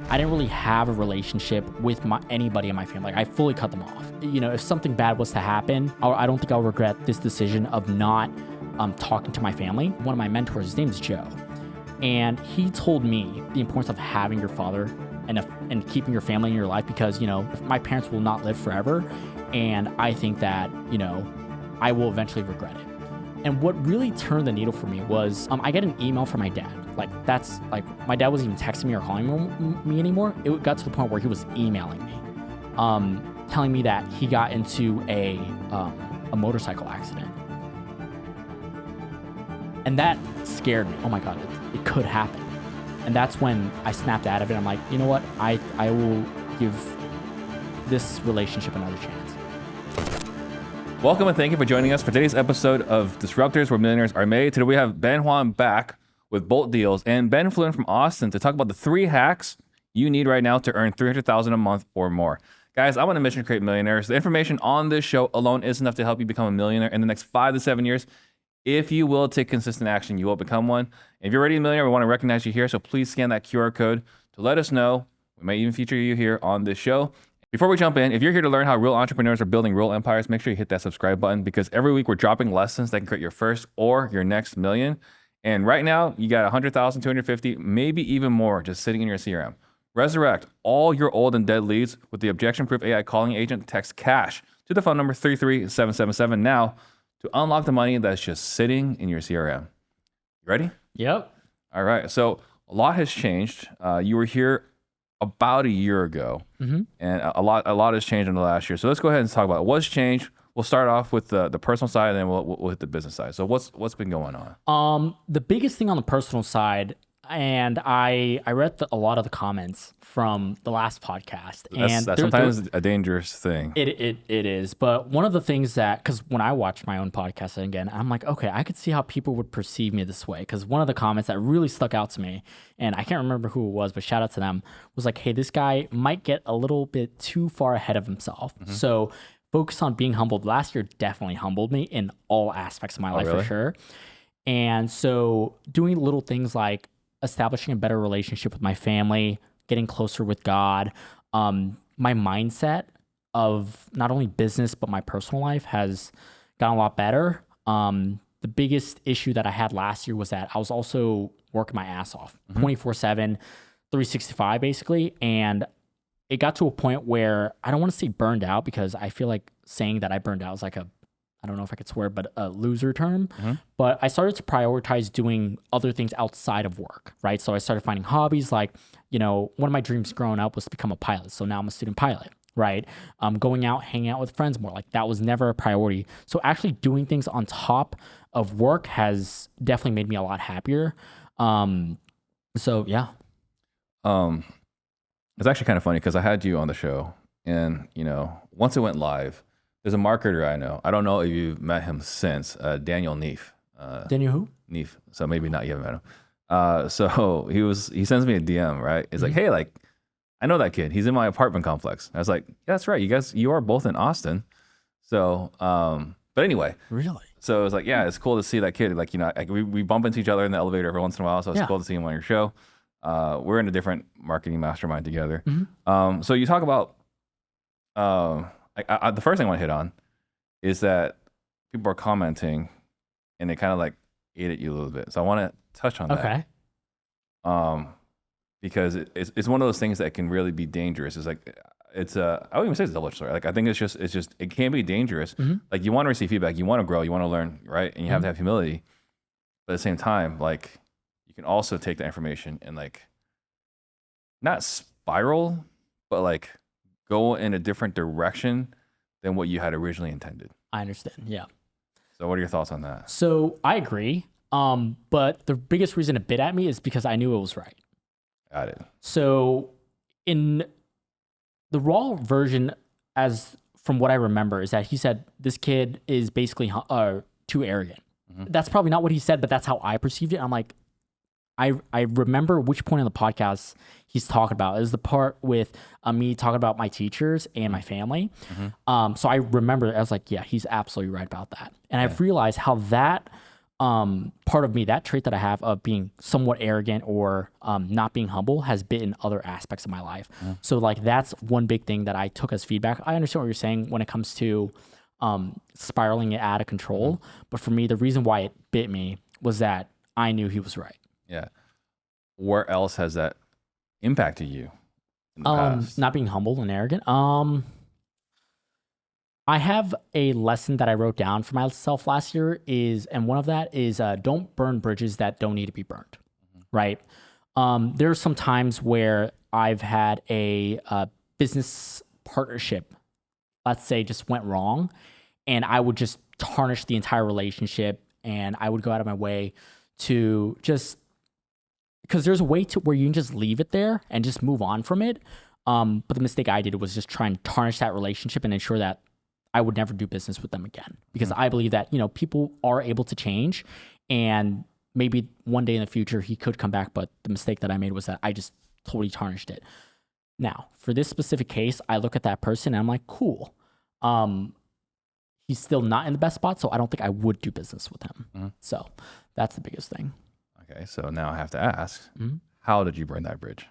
I didn't really have a relationship with anybody in my family. Like, I fully cut them off. You know, if something bad was to happen, I don't think I'll regret this decision of not talking to my family. One of my mentors, his name is Joe, and he told me the importance of having your father and keeping your family in your life, because, you know, my parents will not live forever, and I think that, you know, I will eventually regret it. And what really turned the needle for me was I get an email from my dad. Like, that's like, my dad wasn't even texting me or calling me anymore. It got to the point where he was emailing me, telling me that he got into a motorcycle accident. And that scared me. Oh my God, it could happen. And that's when I snapped out of it. I'm like, you know what? I will give this relationship another chance. Welcome and thank you for joining us for today's episode of Disruptors, where millionaires are made. Today we have Ben Hoang back with Bolt Deals, and Ben flew in from Austin to talk about the 3 hacks you need right now to earn $300,000 a month or more. Guys, I'm on a mission to create millionaires. The information on this show alone is enough to help you become a millionaire in the next 5 to 7 years. If you will take consistent action, you will become one. If you're already a millionaire, we want to recognize you here, so please scan that QR code to let us know. We may even feature you here on this show. Before we jump in, if you're here to learn how real entrepreneurs are building real empires, make sure you hit that subscribe button, because every week we're dropping lessons that can create your first or your next million. And right now, you got 100,000, 250, maybe even more just sitting in your CRM. Resurrect all your old and dead leads with the objection-proof AI calling agent. Text CASH to the phone number 33777 now to unlock the money that's just sitting in your CRM. You ready? Yep. All right. So a lot has changed. You were here about a year ago, and a lot has changed in the last year. So let's go ahead and talk about what's changed. We'll start off with the personal side, and then we'll hit the business side. So what's been going on? The biggest thing on the personal side, and I read a lot of the comments from the last podcast, and that's sometimes a dangerous thing. It is, but one of the things that, because when I watched my own podcast again, I'm like, okay, I could see how people would perceive me this way. Because one of the comments that really stuck out to me, and I can't remember who it was, but shout out to them, was like, hey, this guy might get a little bit too far ahead of himself. So focus on being humbled. Last year definitely humbled me in all aspects of my life, really? for sure. And so doing little things like establishing a better relationship with my family, getting closer with God, my mindset of not only business but my personal life has gotten a lot better. The biggest issue that I had last year was that I was also working my ass off 24/7, 365 basically, and it got to a point where I don't want to say burned out, because I feel like saying that I burned out is like I don't know if I could swear, but a loser term. But I started to prioritize doing other things outside of work, right? So I started finding hobbies. Like, you know, one of my dreams growing up was to become a pilot. So now I'm a student pilot, right? Going out, hanging out with friends more. Like, that was never a priority. So actually doing things on top of work has definitely made me a lot happier. So yeah. It's actually kind of funny because I had you on the show, and you know, once it went live, there's a marketer I know. I don't know if you've met him since, Daniel Neef. Daniel who? Neef. So maybe not, you haven't met him. So he sends me a DM, right? It's like, hey, like, I know that kid. He's in my apartment complex. I was like, yeah, that's right. You are both in Austin. So, but anyway. Really? So it was like, yeah, it's cool to see that kid. Like, you know, we bump into each other in the elevator every once in a while. So it's cool to see him on your show. We're in a different marketing mastermind together. So you talk about, the first thing I want to hit on is that people are commenting and they kind of like ate at you a little bit. So I want to touch on that. Okay. Because it's one of those things that can really be dangerous. It's like, I wouldn't even say it's a double-edged sword. Like, I think it's just, it can be dangerous. Like, you want to receive feedback, you want to grow, you want to learn, right? And you have to have humility. But at the same time, like, you can also take that information and like, not spiral, but like go in a different direction than what you had originally intended. I understand. Yeah. So what are your thoughts on that? So I agree. But the biggest reason it bit at me is because I knew it was right. Got it. So in the raw version, as from what I remember, is that he said this kid is basically too arrogant. That's probably not what he said, but that's how I perceived it. I'm like, I remember which point in the podcast he's talking about. It was the part with me talking about my teachers and my family. So I remember, I was like, yeah, he's absolutely right about that. And I've realized how that part of me, that trait that I have of being somewhat arrogant or not being humble has been in other aspects of my life. So like that's one big thing that I took as feedback. I understand what you're saying when it comes to spiraling it out of control. But for me, the reason why it bit me was that I knew he was right. Yeah. Where else has that impacted you in the past? Not being humble and arrogant. I have a lesson that I wrote down for myself last year and one of that is don't burn bridges that don't need to be burned, right? There are some times where I've had a business partnership, let's say, just went wrong, and I would just tarnish the entire relationship, and I would go out of my way to just, because there's a way to where you can just leave it there and just move on from it. But the mistake I did was just try and tarnish that relationship and ensure that I would never do business with them again, because I believe that, people are able to change, and maybe one day in the future he could come back. But the mistake that I made was that I just totally tarnished it. Now, for this specific case, I look at that person and I'm like, cool. He's still not in the best spot, so I don't think I would do business with him. So that's the biggest thing. Okay, so now I have to ask, how did you burn that bridge?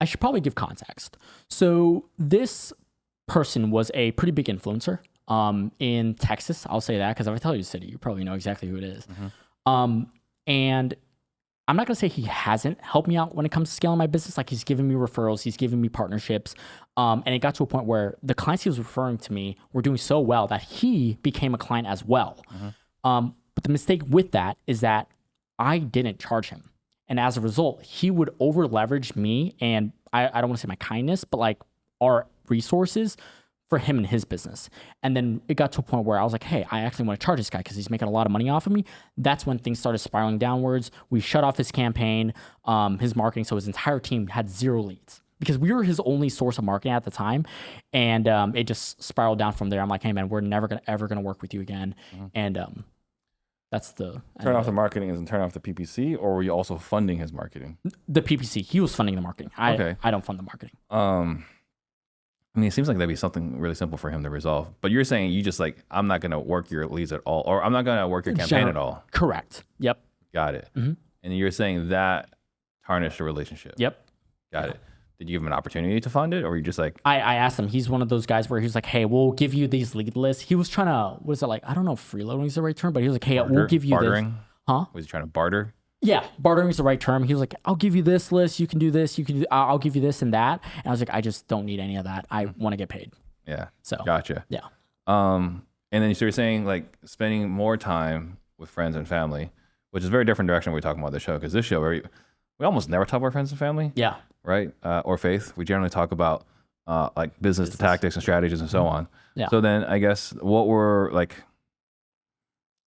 I should probably give context. So this person was a pretty big influencer in Texas. I'll say that because if I tell you the city, you probably know exactly who it is. And I'm not going to say he hasn't helped me out when it comes to scaling my business. Like, he's given me referrals, he's given me partnerships. And it got to a point where the clients he was referring to me were doing so well that he became a client as well. But the mistake with that is that I didn't charge him. And as a result, he would over leverage me and I don't want to say my kindness, but like our resources for him and his business. And then it got to a point where I was like, hey, I actually want to charge this guy because he's making a lot of money off of me. That's when things started spiraling downwards. We shut off his campaign, his marketing. So his entire team had 0 leads because we were his only source of marketing at the time. And it just spiraled down from there. I'm like, hey man, we're never ever going to work with you again. And that's the turn off the marketing isn't turn off the PPC, or were you also funding his marketing? The PPC, he was funding the marketing. I don't fund the marketing. I mean, it seems like that'd be something really simple for him to resolve. But you're saying you just like, I'm not going to work your leads at all, or I'm not going to work your campaign at all. Correct. Yep. Got it. And you're saying that tarnished the relationship. Yep. Got it. Did you give him an opportunity to fund it, or were you just like... I asked him. He's one of those guys where he's like, hey, we'll give you these lead lists. He was trying to, what is it like? I don't know if freeloading is the right term, but he was like, hey, we'll give you bartering? this. Huh? Was he trying to barter? Yeah, bartering is the right term. He was like, I'll give you this list. You can do this. I'll give you this and that. And I was like, I just don't need any of that. I want to get paid. Yeah. So gotcha. Yeah. And then so you're saying like spending more time with friends and family, which is a very different direction we're talking about this show, because this show, we almost never talk about friends and family. Yeah. Right? Or faith. We generally talk about like business tactics and strategies and so on. Yeah. So then I guess what were like,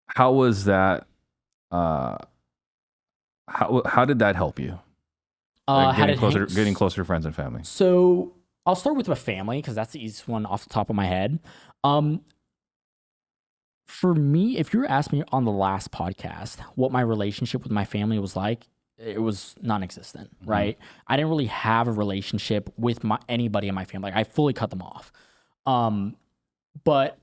how was that, how did that help you? Like getting closer to friends and family. So I'll start with my family because that's the easiest one off the top of my head. For me, if you were asking me on the last podcast what my relationship with my family was like, it was non-existent, right? I didn't really have a relationship with anybody in my family. Like, I fully cut them off. But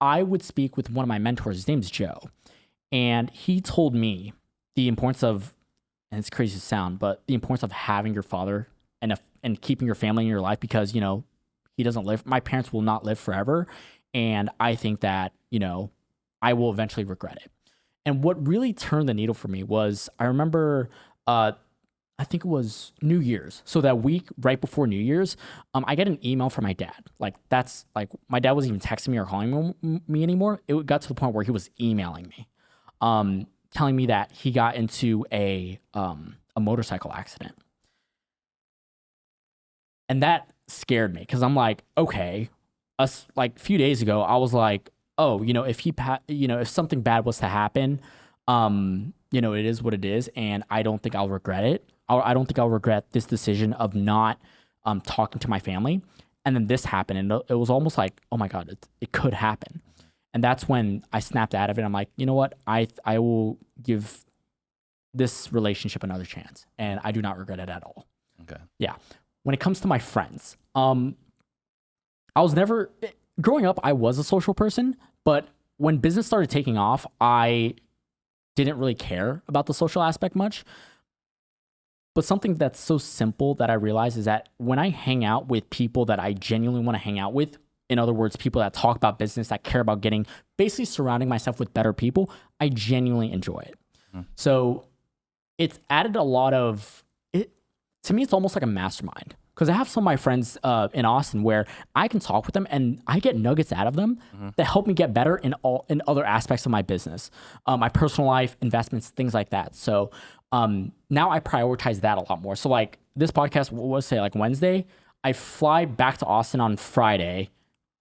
I would speak with one of my mentors. His name's Joe. And he told me the importance of, and it's crazy to sound, but the importance of having your father and keeping your family in your life, because, he doesn't live, my parents will not live forever. And I think that, I will eventually regret it. And what really turned the needle for me was, I remember, I think it was New Year's. So that week right before New Year's, I get an email from my dad. Like, that's like, my dad wasn't even texting me or calling me anymore. It got to the point where he was emailing me, telling me that he got into a motorcycle accident. And that scared me because I'm like, okay, like a few days ago, I was like, oh, if something bad was to happen, it is what it is. And I don't think I'll regret it. I don't think I'll regret this decision of not talking to my family. And then this happened. And it was almost like, oh my God, it could happen. And that's when I snapped out of it. I'm like, you know what? I will give this relationship another chance. And I do not regret it at all. Okay. Yeah. When it comes to my friends, I was never, growing up, I was a social person, but when business started taking off, I didn't really care about the social aspect much. But something that's so simple that I realize is that when I hang out with people that I genuinely want to hang out with, in other words, people that talk about business, that care about basically surrounding myself with better people, I genuinely enjoy it. So it's added a lot of it. To me, it's almost like a mastermind, because I have some of my friends in Austin where I can talk with them and I get nuggets out of them that help me get better in other aspects of my business, my personal life, investments, things like that. So now I prioritize that a lot more. So like this podcast was say like Wednesday, I fly back to Austin on Friday,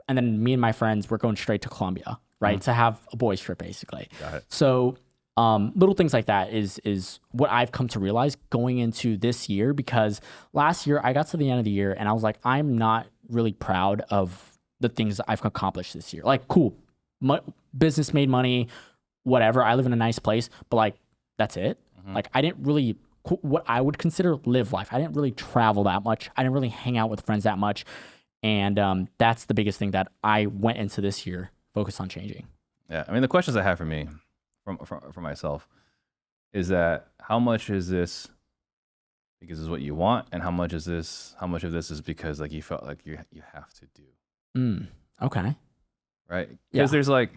and then me and my friends, we're going straight to Colombia, right? To have a boys trip basically. Got it. So little things like that is what I've come to realize going into this year, because last year I got to the end of the year and I was like, I'm not really proud of the things that I've accomplished this year. Like, cool, business made money, whatever. I live in a nice place, but like, that's it. Like, I didn't really, what I would consider live life. I didn't really travel that much. I didn't really hang out with friends that much. And that's the biggest thing that I went into this year focused on changing. Yeah. I mean, the questions I have for me, for myself, is that how much is this because this is what you want, and how much of this is because like you felt like you have to do. Okay. Right? Because there's like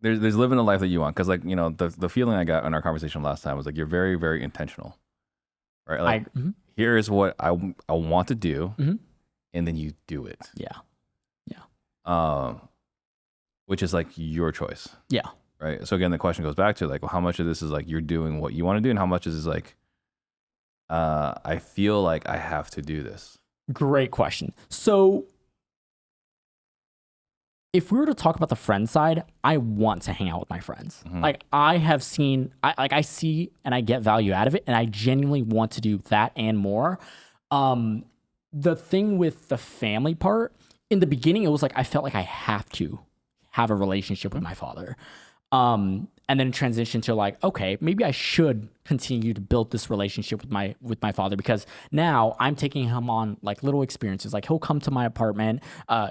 there's living the life that you want. Because like, you know, the feeling I got in our conversation last time was like you're very, very intentional. Right? Like here is what I want to do, and then you do it. Yeah. Which is like your choice. Yeah. Right. So again, the question goes back to like, well, how much of this is like you're doing what you want to do, and how much is like, I feel like I have to do this. Great question. So if we were to talk about the friend side, I want to hang out with my friends. Like I have seen, I see and I get value out of it, and I genuinely want to do that and more. The thing with the family part, in the beginning, it was like I felt like I have to have a relationship with my father. And then transition to like, okay, maybe I should continue to build this relationship with my father, because now I'm taking him on like little experiences. Like he'll come to my apartment,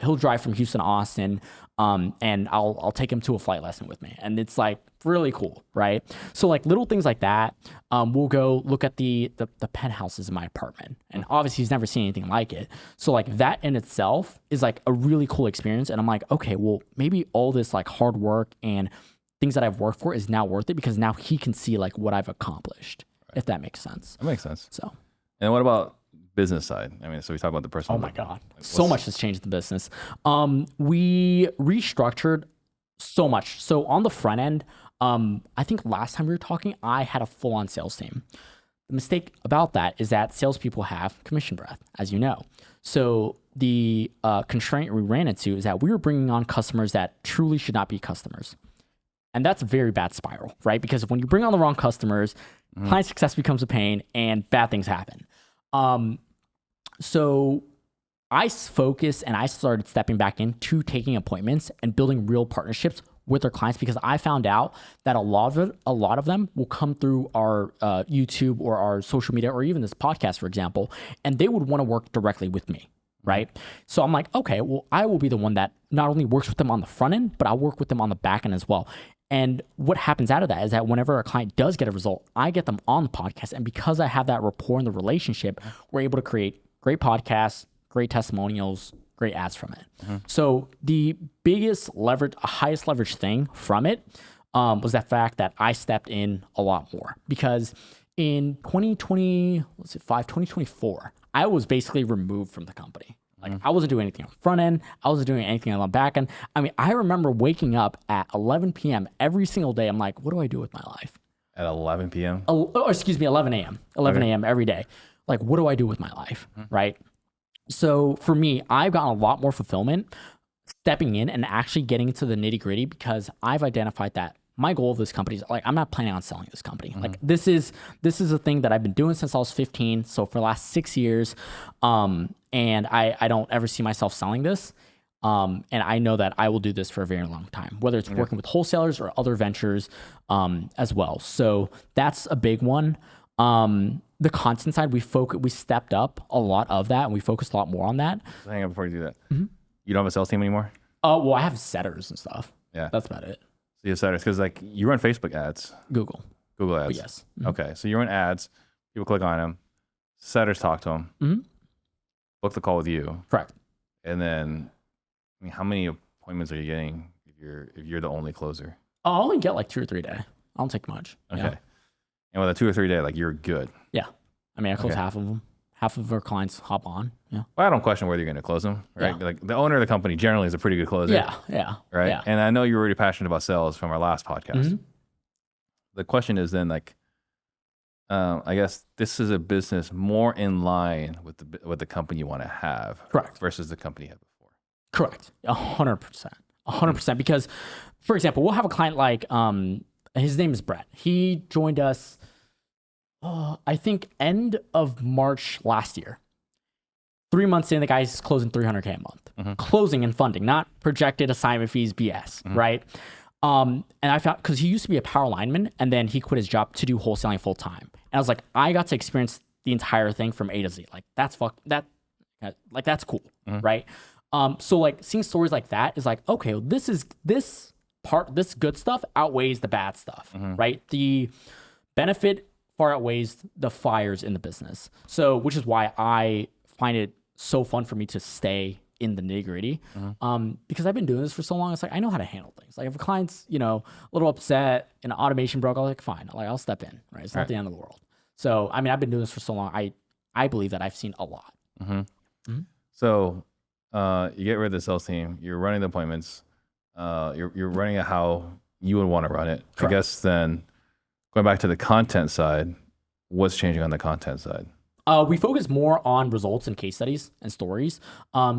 he'll drive from Houston to Austin, and I'll take him to a flight lesson with me, and it's like really cool, right? So like little things like that. We'll go look at the penthouses in my apartment, and obviously he's never seen anything like it. So like that in itself is like a really cool experience, and I'm like, okay, well maybe all this like hard work and things that I've worked for is now worth it, because now he can see like what I've accomplished, if that makes sense. That makes sense. So, and what about business side? I mean, so we talk about the personal. Oh my God, so much has changed in the business. We restructured so much. So on the front end, I think last time we were talking, I had a full-on sales team. The mistake about that is that salespeople have commission breath, as you know. So the constraint we ran into is that we were bringing on customers that truly should not be customers. And that's a very bad spiral, right? Because when you bring on the wrong customers, client success becomes a pain and bad things happen. So I focused and I started stepping back into taking appointments and building real partnerships with our clients, because I found out that a lot of them will come through our YouTube or our social media or even this podcast, for example, and they would want to work directly with me. Right. So I'm like, okay, well, I will be the one that not only works with them on the front end, but I'll work with them on the back end as well. And what happens out of that is that whenever a client does get a result, I get them on the podcast. And because I have that rapport in the relationship, we're able to create great podcasts, great testimonials, great ads from it. So the biggest leverage, highest leverage thing from it was that fact that I stepped in a lot more, because in 2024, I was basically removed from the company. Like I wasn't doing anything on the front end. I wasn't doing anything on the back end. I mean, I remember waking up at 11 p.m. every single day. I'm like, what do I do with my life? At 11 p.m.? Or excuse me, 11 a.m. 11 a.m. every day. Like, what do I do with my life, right? So for me, I've gotten a lot more fulfillment stepping in and actually getting into the nitty gritty, because I've identified that my goal of this company is like, I'm not planning on selling this company. Like this is a thing that I've been doing since I was 15. So for the last 6 years, and I don't ever see myself selling this. And I know that I will do this for a very long time, whether it's working with wholesalers or other ventures, as well. So that's a big one. The content side, we stepped up a lot of that, and we focused a lot more on that. Hang on before you do that. You don't have a sales team anymore? Well, I have setters and stuff. Yeah. That's about it. So you have setters because like you run Facebook ads, Google Google ads. But yes. Okay, so you run ads. People click on them. Setters talk to them. Mm-hmm. Book the call with you. Correct. And then, I mean, how many appointments are you getting if you're the only closer? I'll only get like 2 or 3 a day. I don't take much. Okay. Yeah. And with a 2 or 3 day, like you're good. Yeah. I mean, I close Okay. half of them. Half of our clients hop on. Yeah. Well, I don't question whether you're going to close them, right? Yeah. Like the owner of the company generally is a pretty good closer. Yeah. Yeah. Right. Yeah. And I know you're already passionate about sales from our last podcast. Mhm. The question is then like, I guess this is a business more in line with the company you want to have, Correct. versus the company you had before. Correct. 100%. 100%. Because, for example, we'll have a client like, his name is Brett. He joined us, I think, end of March last year. 3 months in, the guy's closing $300K a month. Mhm. Closing and funding, not projected assignment fees, BS, right? And I found, because he used to be a power lineman, and then he quit his job to do wholesaling full time. And I was like, I got to experience the entire thing from A to Z. Like, that's cool, right? So like seeing stories like that is like, okay, well, this good stuff outweighs the bad stuff, right? The benefit far outweighs the fires in the business. So, which is why I find it so fun for me to stay in the nitty gritty. Because I've been doing this for so long. It's like, I know how to handle things. Like if a client's, a little upset and automation broke, I'm like, fine, like I'll step in, right? It's not the end of the world. So, I mean, I've been doing this for so long. I believe that I've seen a lot. So you get rid of the sales team. You're running the appointments. You're running it how you would want to run it. Correct. I guess then going back to the content side, what's changing on the content side? We focus more on results and case studies and stories.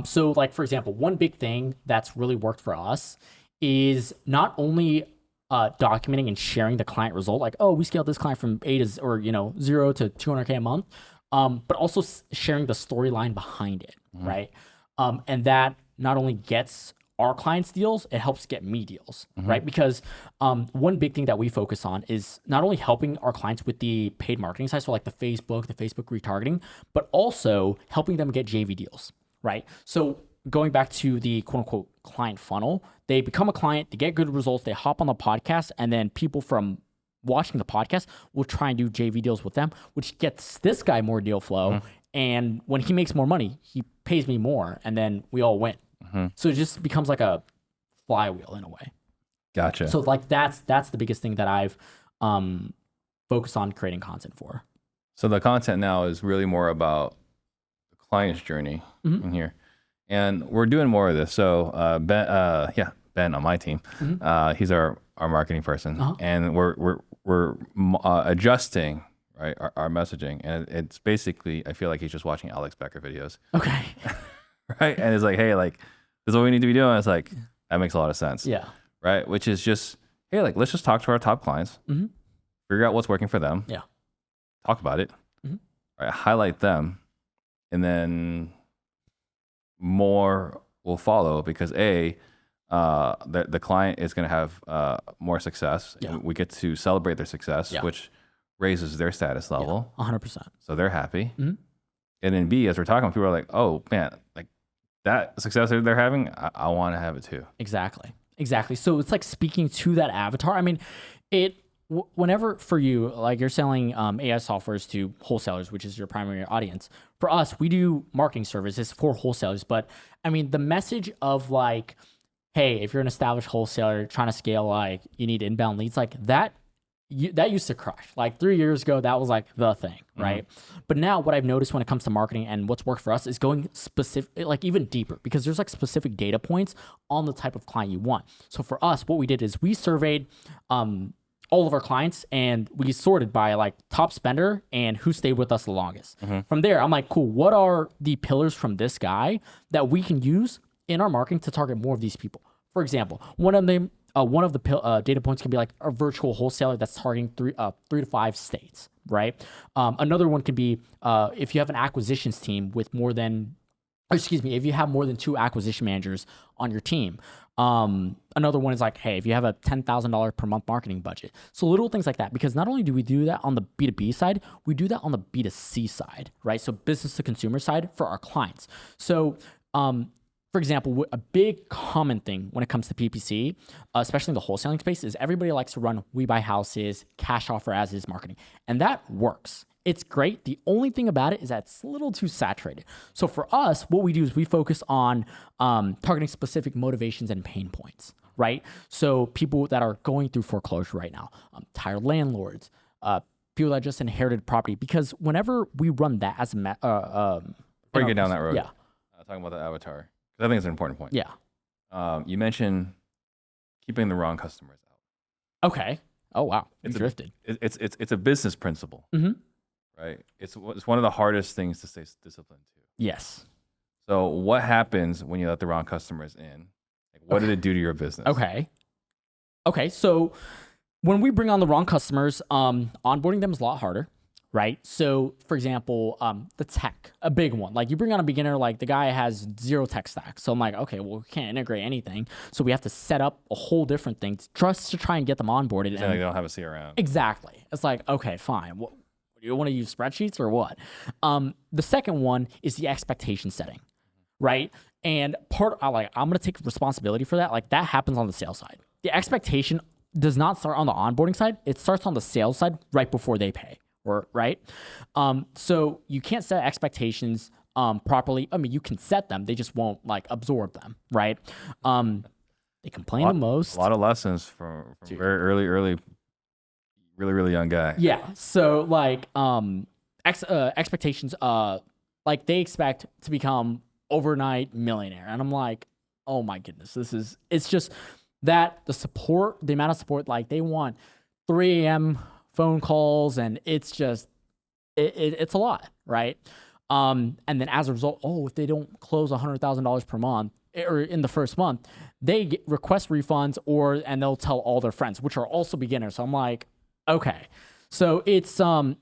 So like, for example, one big thing that's really worked for us is not only documenting and sharing the client result, like, oh, we scaled this client from 0 to 200K a month, but also sharing the storyline behind it, right? And that not only gets our clients deals, it helps get me deals, right? Because one big thing that we focus on is not only helping our clients with the paid marketing side, so like the Facebook retargeting, but also helping them get JV deals, right? So going back to the quote unquote client funnel, they become a client, they get good results, they hop on the podcast, and then people from watching the podcast will try and do JV deals with them, which gets this guy more deal flow. And when he makes more money, he pays me more, and then we all win. So it just becomes like a flywheel in a way. Gotcha. So like that's the biggest thing that I've focused on creating content for. So the content now is really more about the client's journey in here, and we're doing more of this. So Ben on my team, he's our marketing person, and we're adjusting our messaging, and it's basically I feel like he's just watching Alex Becker videos, Okay. right? And it's like, hey, like this is what we need to be doing. It's like that makes a lot of sense, Yeah. right? Which is just, hey, like let's just talk to our top clients, figure out what's working for them, Yeah. talk about it, right? Highlight them, and then more will follow because the client is going to have more success. Yeah. We get to celebrate their success, Yeah. which raises their status level, 100%. so they're happy. And then B, as we're talking, people are like, oh man, like that success that they're having, I want to have it too. Exactly. So it's like speaking to that avatar. I mean, whenever for you, like you're selling AI softwares to wholesalers, which is your primary audience. For us, we do marketing services for wholesalers. But I mean, the message of like, hey, if you're an established wholesaler trying to scale, like you need inbound leads, like that used to crush. Like 3 years ago, that was like the thing, right? But now what I've noticed when it comes to marketing and what's worked for us is going specific, like even deeper, because there's like specific data points on the type of client you want. So for us, what we did is we surveyed all of our clients and we sorted by like top spender and who stayed with us the longest. From there, I'm like, cool, what are the pillars from this guy that we can use in our marketing to target more of these people? For example, one of the data points can be like a virtual wholesaler that's targeting 3 to 5 states, right? Another one could be if you have an acquisitions team with if you have more than 2 acquisition managers on your team. Another one is like, hey, if you have a $10,000 per month marketing budget. So little things like that, because not only do we do that on the B2B side, we do that on the B2C side, right? So business to consumer side for our clients. So, for for example, a big common thing when it comes to PPC, especially in the wholesaling space, is everybody likes to run we buy houses, cash offer as is marketing. And that works. It's great. The only thing about it is that it's a little too saturated. So for us, what we do is we focus on targeting specific motivations and pain points, right? So people that are going through foreclosure right now, tired landlords, people that just inherited property, because whenever we run that as a before you get down that road, yeah, talking about the avatar, because I think it's an important point. yeah, You mentioned keeping the wrong customers out. okay. Oh wow, it's drifted. It's a business principle, right? It's one of the hardest things to stay disciplined to. Yes. So what happens when you let the wrong customers in? Like, what did it do to your business? Okay. So when we bring on the wrong customers, onboarding them is a lot harder, right? So for example, the tech, a big one. Like you bring on a beginner, like the guy has zero tech stack. So I'm like, okay, well, we can't integrate anything. So we have to set up a whole different thing just to try and get them onboarded. And they don't have a CRM. Exactly. It's like, okay, fine. What, do you want to use spreadsheets or what? The second one is the expectation setting, right? And I'm going to take responsibility for that. Like that happens on the sales side. The expectation does not start on the onboarding side. It starts on the sales side right before they pay, right? So you can't set expectations properly. I mean, you can set them. They just won't like absorb them, right? They complain the most. A lot of lessons from very early, really young guy. Yeah. So like expectations, like they expect to become overnight millionaire. And I'm like, oh my goodness, it's just that the amount of support, like they want 3 a.m. phone calls and it's just, it's a lot, right? And then as a result, if they don't close $100,000 per month or in the first month, they request refunds and they'll tell all their friends, which are also beginners. So I'm like, okay. So it's a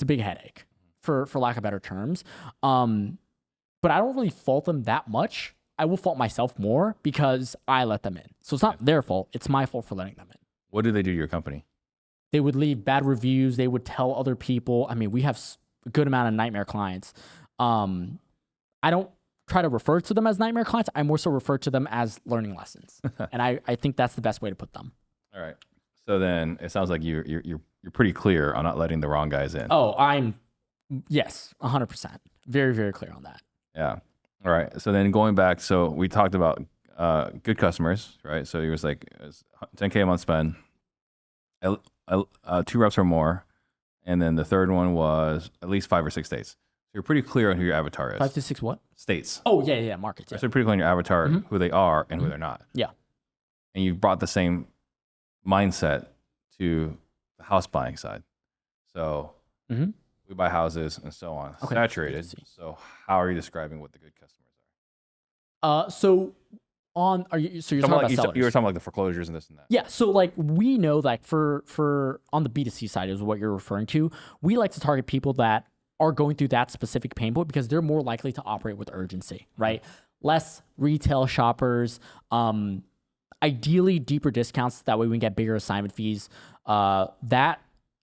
big headache for lack of better terms. But I don't really fault them that much. I will fault myself more because I let them in. So it's not their fault. It's my fault for letting them in. What do they do to your company? They would leave bad reviews. They would tell other people. I mean, we have a good amount of nightmare clients. I don't try to refer to them as nightmare clients. I more so refer to them as learning lessons. And I think that's the best way to put them. All right. So then it sounds like you're pretty clear on not letting the wrong guys in. Oh, yes, 100%. Very, very clear on that. Yeah. All right. So then going back, so we talked about good customers, right? So it was like 10K a month spend, 2 reps or more, and then the third one was at least 5 or 6 states. So you're pretty clear on who your avatar is. 5 to 6 what? States. Oh, yeah, markets. Yeah. So you're pretty clear on your avatar, who they are and who they're not. Yeah. And you brought the same mindset to the house buying side. So we buy houses and so on. Okay. Saturated. So how are you describing what the good customers are? You're talking about sellers? You were talking like the foreclosures and this and that. Yeah. So like we know like for on the B2C side is what you're referring to. We like to target people that are going through that specific pain point because they're more likely to operate with urgency, right? Less retail shoppers, ideally deeper discounts. That way we can get bigger assignment fees. That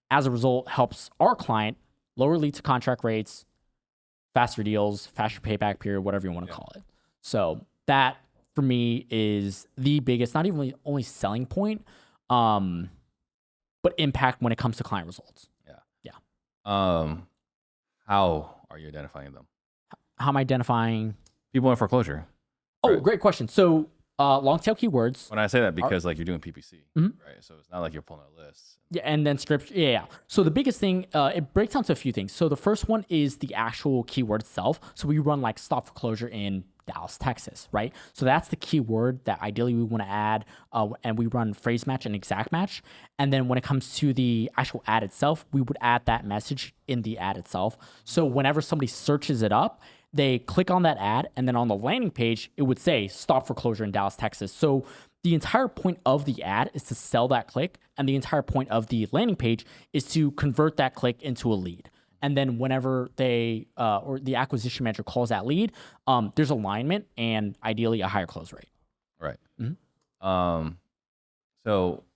as a result helps our client lower lead to contract rates, faster deals, faster payback period, whatever you want to call it. So that for me is the biggest, not even only selling point, but impact when it comes to client results. Yeah. How are you identifying them? How am I identifying people in foreclosure? Oh, great question. So long tail keywords. When I say that, because like you're doing PPC, right? So it's not like you're pulling a list. Yeah, and then script. Yeah. So the biggest thing, it breaks down to a few things. So the first one is the actual keyword itself. So we run like stop foreclosure in Dallas, Texas, right? So that's the keyword that ideally we want to add, and we run phrase match and exact match. And then when it comes to the actual ad itself, we would add that message in the ad itself. So whenever somebody searches it up, they click on that ad, and then on the landing page, it would say stop foreclosure in Dallas, Texas. So the entire point of the ad is to sell that click, and the entire point of the landing page is to convert that click into a lead. And then whenever they or the acquisition manager calls that lead, there's alignment and ideally a higher close rate. Right. So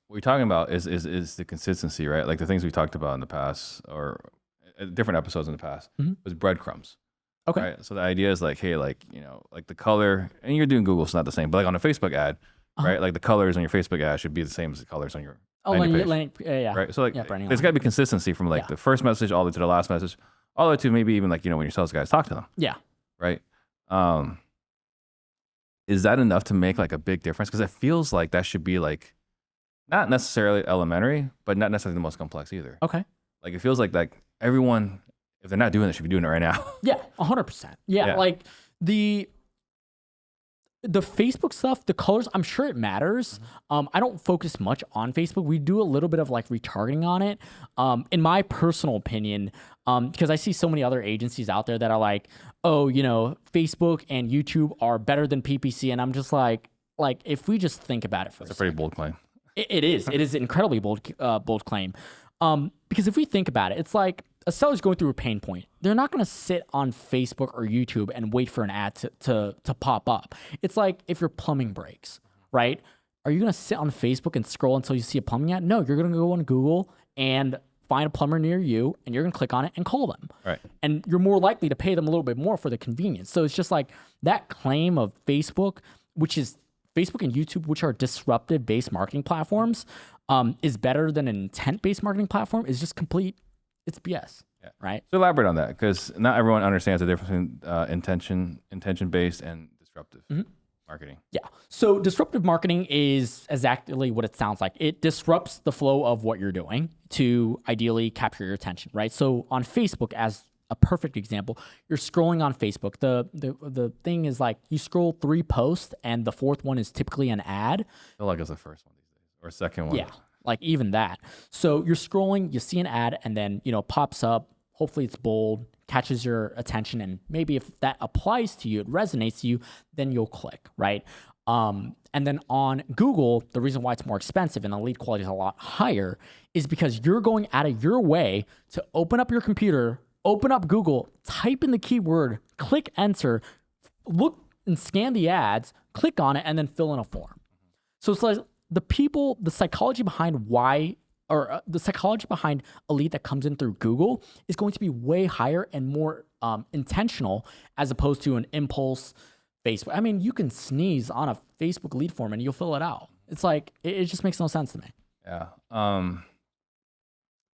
what you're talking about is the consistency, right? Like the things we talked about in the past or different episodes in the past was breadcrumbs. Okay. Right. So the idea is like, hey, like, like the color, and you're doing Google, it's not the same, but like on a Facebook ad, right? Like the colors on your Facebook ad should be the same as the colors on your landing page. Yeah. Right. So like, branding there's got to be consistency from like the first message all the way to the last message, all the way to maybe even like, when your sales guys talk to them. Yeah. Right. Is that enough to make like a big difference? Because it feels like that should be like not necessarily elementary, but not necessarily the most complex either. Okay. Like it feels like everyone, if they're not doing it, should be doing it right now. Yeah, 100%. Yeah, like the Facebook stuff, the colors, I'm sure it matters. I don't focus much on Facebook. We do a little bit of like retargeting on it. In my personal opinion, because I see so many other agencies out there that are like, oh, Facebook and YouTube are better than PPC, and I'm just like if we just think about it for That's a pretty bold claim. It is. It is an incredibly bold claim. Because if we think about it, it's like a seller's going through a pain point. They're not going to sit on Facebook or YouTube and wait for an ad to pop up. It's like if your plumbing breaks, right? Are you going to sit on Facebook and scroll until you see a plumbing ad? No, you're going to go on Google and find a plumber near you, and you're going to click on it and call them. Right. And you're more likely to pay them a little bit more for the convenience. So it's just like that claim of Facebook, which is Facebook and YouTube, which are disruptive-based marketing platforms, is better than an intent-based marketing platform, is just complete, it's BS, right? So elaborate on that, because not everyone understands the difference between intention-based and disruptive marketing. Yeah. So disruptive marketing is exactly what it sounds like. It disrupts the flow of what you're doing to ideally capture your attention, right? So on Facebook, as a perfect example, you're scrolling on Facebook. The thing is like you scroll 3 posts and the 4th one is typically an ad. I feel like it's the first one these days, or second one. Yeah, like even that. So you're scrolling, you see an ad, and then pops up. Hopefully it's bold, catches your attention, and maybe if that applies to you, it resonates to you, then you'll click, right? And then on Google, the reason why it's more expensive and the lead quality is a lot higher is because you're going out of your way to open up your computer, open up Google, type in the keyword, click enter, look and scan the ads, click on it, and then fill in a form. So it's like the psychology behind the psychology behind a lead that comes in through Google is going to be way higher and more intentional as opposed to an impulse Facebook. I mean, you can sneeze on a Facebook lead form and you'll fill it out. It's like, it just makes no sense to me. Yeah.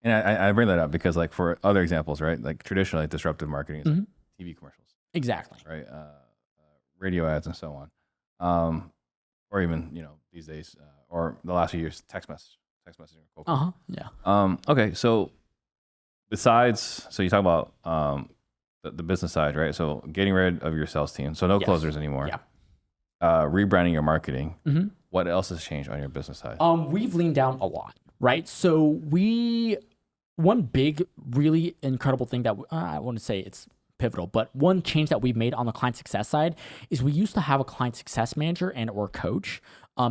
And I bring that up because like for other examples, right? Like traditionally disruptive marketing is like TV commercials. Exactly. Right. Radio ads and so on. Or even, these days, or the last few years, text messaging. Yeah. Okay. So so you talk about the business side, right? So getting rid of your sales team. So no closers anymore. Yeah. Rebranding your marketing. What else has changed on your business side? We've leaned down a lot, right? So one big, really incredible thing that I wouldn't say it's pivotal, but one change that we've made on the client success side is we used to have a client success manager and or coach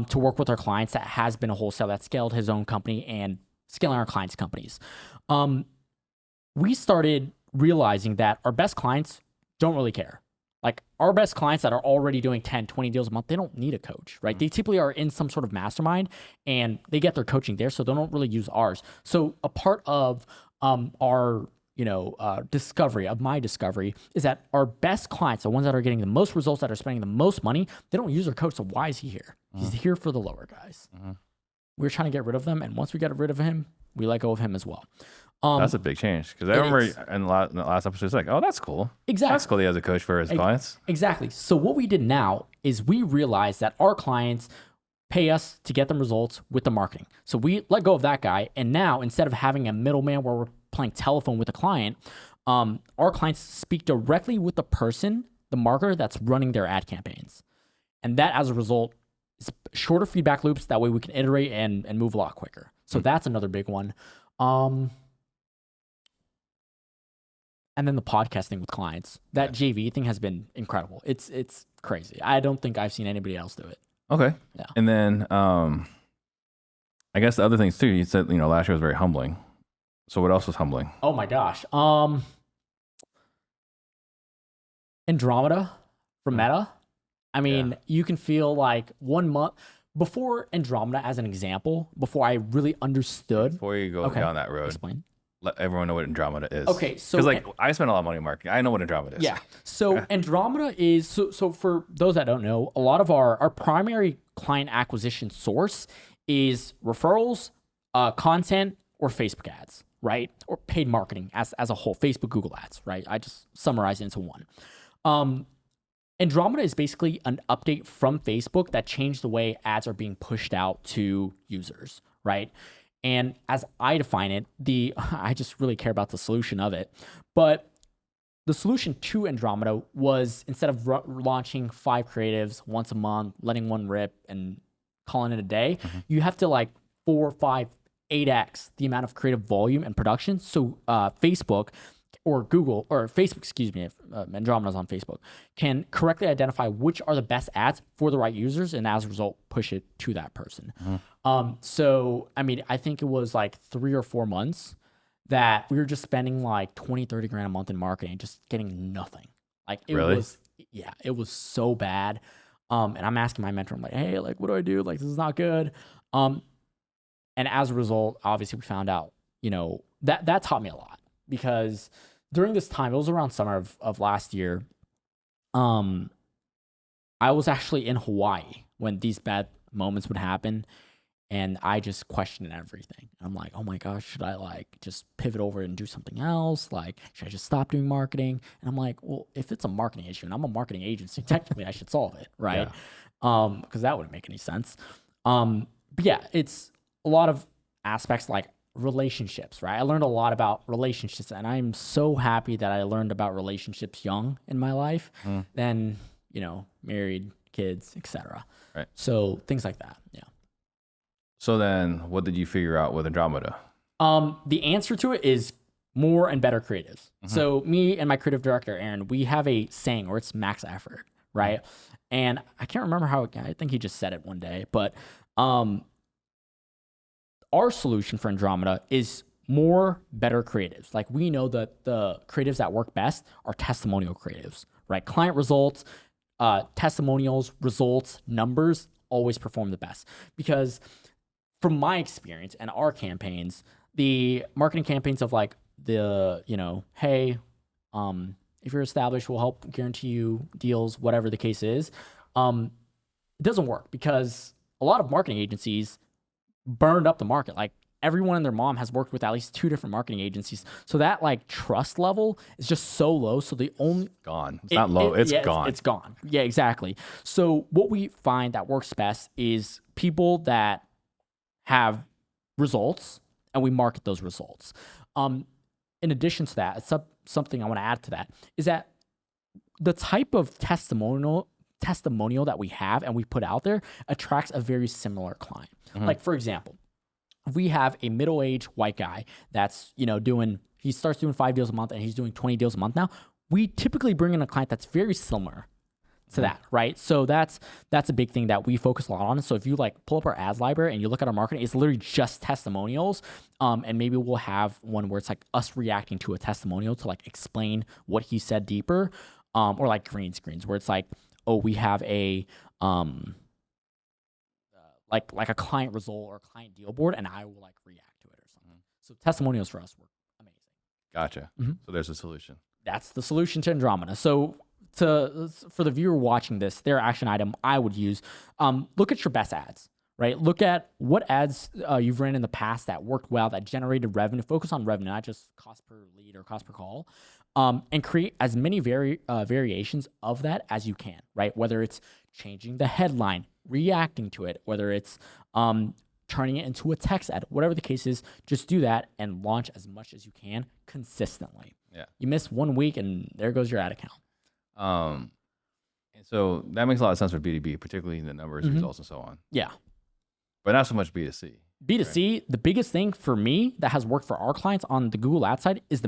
to work with our clients that has been a wholesale that scaled his own company and scaling our clients' companies. We started realizing that our best clients don't really care. Like our best clients that are already doing 10, 20 deals a month, they don't need a coach, right? They typically are in some sort of mastermind and they get their coaching there, so they don't really use ours. So a part of our my discovery is that our best clients, the ones that are getting the most results, that are spending the most money, they don't use our coach. So why is he here? He's here for the lower guys. We're trying to get rid of them. And once we get rid of him, we let go of him as well. That's a big change because I remember in the last episode, it's like, oh, that's cool. Exactly. That's cool that he has a coach for his clients. Exactly. So what we did now is we realized that our clients pay us to get them results with the marketing. So we let go of that guy. And now instead of having a middleman where we're playing telephone with the client, our clients speak directly with the person, the marketer that's running their ad campaigns. And that, as a result, is shorter feedback loops. That way we can iterate and move a lot quicker. So that's another big one. And then the podcasting with clients. That JV thing has been incredible. It's crazy. I don't think I've seen anybody else do it. Okay. Yeah. And then I guess the other things too, you said, last year was very humbling. So what else was humbling? Oh my gosh. Andromeda from Meta. I mean, you can feel like 1 month before Andromeda, as an example, before I really understood. Before you go down that road. Explain. let everyone know what Andromeda is. Okay, so because like I spend a lot of money on marketing. I know what Andromeda is. Yeah. So Andromeda is so for those that don't know, a lot of our primary client acquisition source is referrals, content, or Facebook ads, right? Or paid marketing as a whole, Facebook, Google ads, right? I just summarize it into one. Andromeda is basically an update from Facebook that changed the way ads are being pushed out to users, right? And as I define it, I just really care about the solution of it. But the solution to Andromeda was, instead of launching 5 creatives once a month, letting one rip and calling it a day, you have to like 4, 5, 8x the amount of creative volume and production. So Facebook or Google or Facebook, excuse me, if Andromeda's on Facebook, can correctly identify which are the best ads for the right users, and as a result, push it to that person. So, I mean, I think it was like 3 or 4 months that we were just spending like 20, 30 grand a month in marketing, just getting nothing. Like it was, yeah, it was so bad. And I'm asking my mentor, I'm like, hey, like, what do I do? Like, this is not good. And as a result, obviously we found out, you know, that taught me a lot, because during this time, it was around summer of last year. I was actually in Hawaii when these bad moments would happen. And I just questioned everything. I'm like, oh my gosh, should I like just pivot over and do something else? Like, should I just stop doing marketing? And I'm like, well, if it's a marketing issue and I'm a marketing agency, technically I should solve it, right? Because that wouldn't make any sense. But yeah, it's a lot of aspects like relationships, right? I learned a lot about relationships, and I'm so happy that I learned about relationships young in my life than, you know, married, kids, etc. Right. So things like that, yeah. So then what did you figure out with Andromeda? The answer to it is more and better creatives. So me and my creative director, Aaron, we have a saying where it's max effort, right? And I can't remember I think he just said it one day, but our solution for Andromeda is more better creatives. Like, we know that the creatives that work best are testimonial creatives, right? Client results, testimonials, results, numbers always perform the best, because from my experience and our campaigns, the marketing campaigns of like you know, hey, if you're established, we'll help guarantee you deals, whatever the case is. It doesn't work, because a lot of marketing agencies burned up the market. Like, everyone and their mom has worked with at least 2 different marketing agencies. So that like trust level is just so low. So the only gone. It's not low. It's gone. It's gone. Yeah, exactly. So what we find that works best is people that have results, and we market those results. In addition to that, something I want to add to that is that the type of testimonial that we have and we put out there attracts a very similar client. Like, for example, we have a middle-aged white guy that's, you know, he starts doing 5 deals a month and he's doing 20 deals a month now. We typically bring in a client that's very similar to that, right? So that's a big thing that we focus a lot on. So if you like pull up our ads library and you look at our marketing, it's literally just testimonials. And maybe we'll have one where it's like us reacting to a testimonial to like explain what he said deeper, or like green screens where it's like, oh, we have a like a client result or a client deal board, and I will like react to it or something. So testimonials for us work amazing. Gotcha. So there's a solution. That's the solution to Andromeda. So for the viewer watching this, their action item I would use, look at your best ads, right? Look at what ads you've ran in the past that worked well, that generated revenue. Focus on revenue, not just cost per lead or cost per call, and create as many variations of that as you can, right? Whether it's changing the headline, reacting to it, whether it's turning it into a text ad, whatever the case is, just do that and launch as much as you can consistently. Yeah. You miss 1 week and there goes your ad account. And so that makes a lot of sense for B2B, particularly in the numbers, results, and so on. Yeah. But not so much B2C. B2C, right? The biggest thing for me that has worked for our clients on the Google ad side is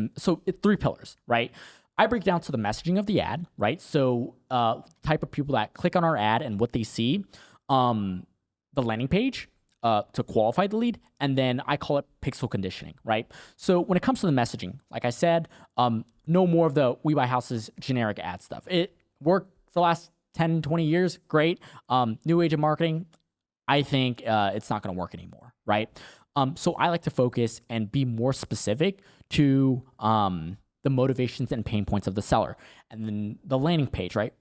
it's 3 pillars, right? I break down to the messaging of the ad, right? So type of people that click on our ad and what they see, the landing page to qualify the lead, and then I call it pixel conditioning, right? So when it comes to the messaging, like I said, no more of the We Buy Houses generic ad stuff. It worked for the last 10, 20 years, great. New age of marketing, I think it's not going to work anymore, right? So I like to focus and be more specific to the motivations and pain points of the seller. And then the landing page, right?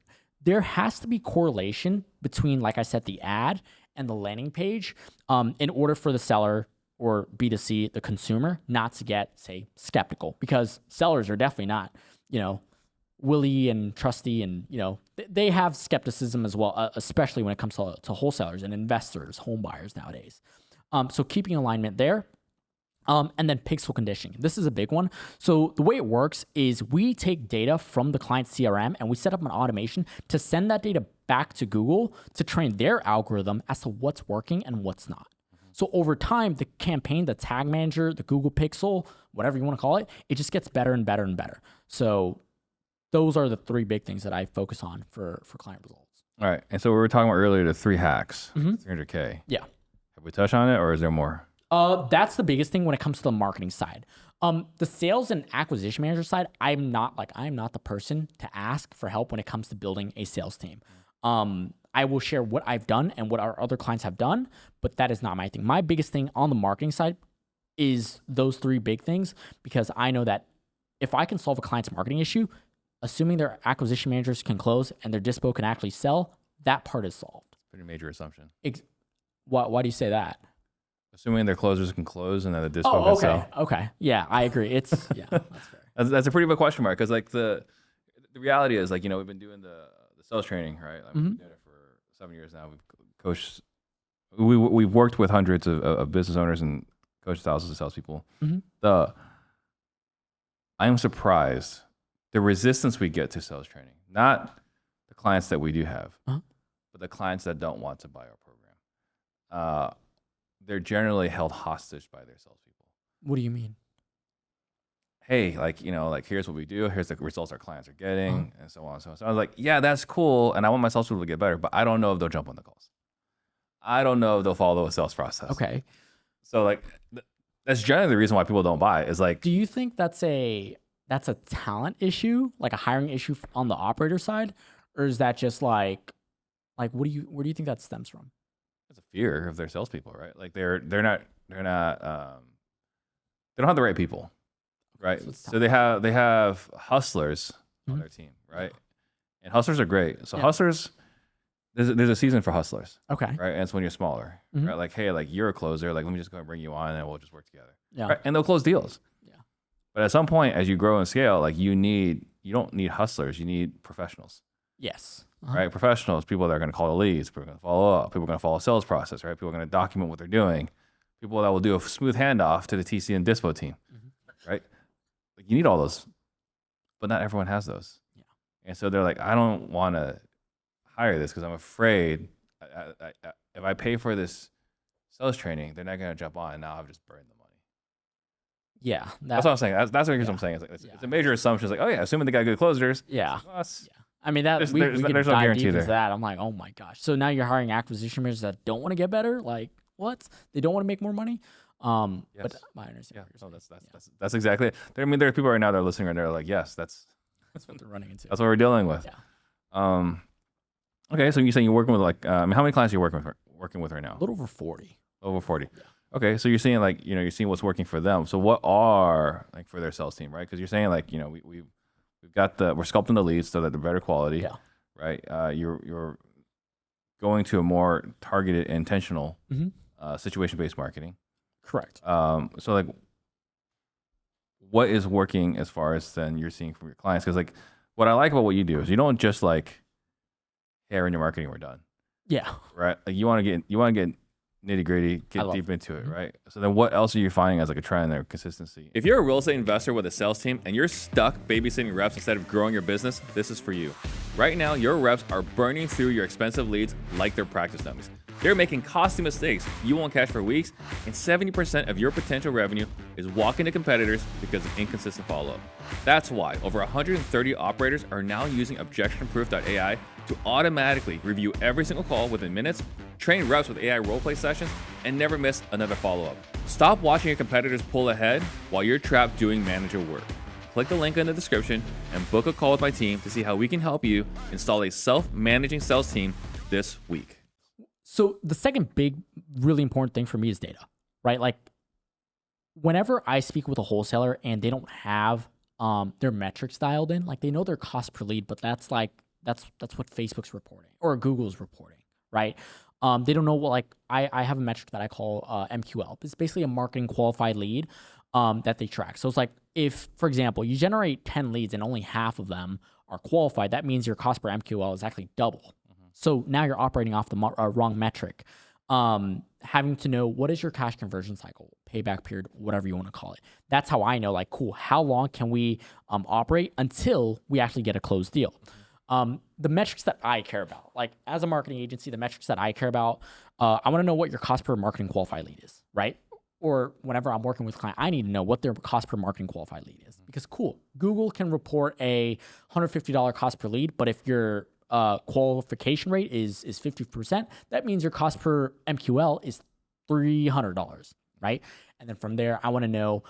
There has to be correlation between, like I said, the ad and the landing page in order for the seller or B2C, the consumer, not to get, say, skeptical, because sellers are definitely not, willy and trusty, and they have skepticism as well, especially when it comes to wholesalers and investors, home buyers nowadays. So keeping alignment there. And then pixel conditioning. This is a big one. So the way it works is we take data from the client CRM and we set up an automation to send that data back to Google to train their algorithm as to what's working and what's not. So over time, the campaign, the tag manager, the Google Pixel, whatever you want to call it, it just gets better and better and better. So those are the 3 big things that I focus on for client results. All right. And so we were talking about earlier the 3 hacks, 300K. Yeah. Have we touched on it, or is there more? That's the biggest thing when it comes to the marketing side. The sales and acquisition manager side, I'm not the person to ask for help when it comes to building a sales team. I will share what I've done and what our other clients have done, but that is not my thing. My biggest thing on the marketing side is those 3 big things, because I know that if I can solve a client's marketing issue, assuming their acquisition managers can close and their dispo can actually sell, that part is solved. Pretty major assumption. Why do you say that? Assuming their closers can close and then the dispo can sell. Okay. Yeah, I agree. That's fair. That's a pretty big question mark, because like the reality is, like, we've been doing the sales training, right? Like, we've been doing it for 7 years now. We've coached, we've worked with hundreds of business owners and coached thousands of salespeople. I am surprised the resistance we get to sales training, not the clients that we do have, but the clients that don't want to buy our program. They're generally held hostage by their salespeople. What do you mean? Hey, like, here's what we do. Here's the results our clients are getting, and so on and so on. So I was like, yeah, that's cool, and I want my salespeople to get better, but I don't know if they'll jump on the calls. I don't know if they'll follow a sales process. Okay. So like, that's generally the reason why people don't buy. Is like, do you think that's a talent issue, like a hiring issue on the operator side, or is that just like where do you think that stems from? It's a fear of their salespeople, right? Like they don't have the right people, right? So they have hustlers on their team, right? And hustlers are great. So hustlers, there's a season for hustlers, okay, right? And it's when you're smaller, right? Like, hey, like, you're a closer, like, let me just go and bring you on and we'll just work together, right? And they'll close deals. Yeah. But at some point, as you grow and scale, like, you don't need hustlers, you need professionals. Yes. Right? Professionals, people that are going to call the leads, people are going to follow up, people are going to follow a sales process, right? People are going to document what they're doing, people that will do a smooth handoff to the TC and dispo team, right? Like, you need all those, but not everyone has those. Yeah. And so they're like, I don't want to hire this because I'm afraid if I pay for this sales training, they're not going to jump on, and now I've just burned the money. Yeah. That's what I'm saying. That's what I'm saying. It's a major assumption. It's like, oh yeah, assuming they got good closers. Yeah. Well, I mean, that there's we no can dive guarantee deep there. into that. I'm like, oh my gosh. So now you're hiring acquisition managers that don't want to get better? Like, what? They don't want to make more money? Yes. But I understand. Yeah, no, that's exactly it. There are people right now that are listening and they're like, yes, that's what they're running into. That's what we're dealing with. Yeah. Okay, so you're saying you're working with like, how many clients are you working with right now? A little over 40. Over 40. Yeah. Okay, so you're seeing like, you're seeing what's working for them. So what are like for their sales team, right? Because you're saying like, we've got we're sculpting the leads so that they're better quality. Yeah. Right. You're going to a more targeted, intentional, situation-based marketing. Correct. So like, what is working as far as then you're seeing from your clients? Because like, what I like about what you do is you don't just like, hey, in your marketing, we're done. Yeah. Right. Like you want to get nitty gritty, get deep into it, right? So then what else are you finding as like a trend or consistency? If you're a real estate investor with a sales team and you're stuck babysitting reps instead of growing your business, this is for you. Right now, your reps are burning through your expensive leads like they're practice dummies. They're making costly mistakes you won't catch for weeks, and 70% of your potential revenue is walking to competitors because of inconsistent follow-up. That's why over 130 operators are now using objectionproof.ai to automatically review every single call within minutes, train reps with AI roleplay sessions, and never miss another follow-up. Stop watching your competitors pull ahead while you're trapped doing manager work. Click the link in the description and book a call with my team to see how we can help you install a self-managing sales team this week. So the second big, really important thing for me is data, right? Like whenever I speak with a wholesaler and they don't have their metrics dialed in, like they know their cost per lead, but that's what Facebook's reporting or Google's reporting, right? They don't know what, like I have a metric that I call MQL. It's basically a marketing qualified lead that they track. So it's like if, for example, you generate 10 leads and only half of them are qualified, that means your cost per MQL is actually double. So now you're operating off the wrong metric. Having to know what is your cash conversion cycle, payback period, whatever you want to call it. That's how I know, like, cool, how long can we operate until we actually get a closed deal? The metrics that I care about, like as a marketing agency, the metrics that I care about, I want to know what your cost per marketing qualified lead is, right? Or whenever I'm working with a client, I need to know what their cost per marketing qualified lead is. Because cool, Google can report a $150 cost per lead, but if your qualification rate is 50%, that means your cost per MQL is $300, right? And then from there, I want to know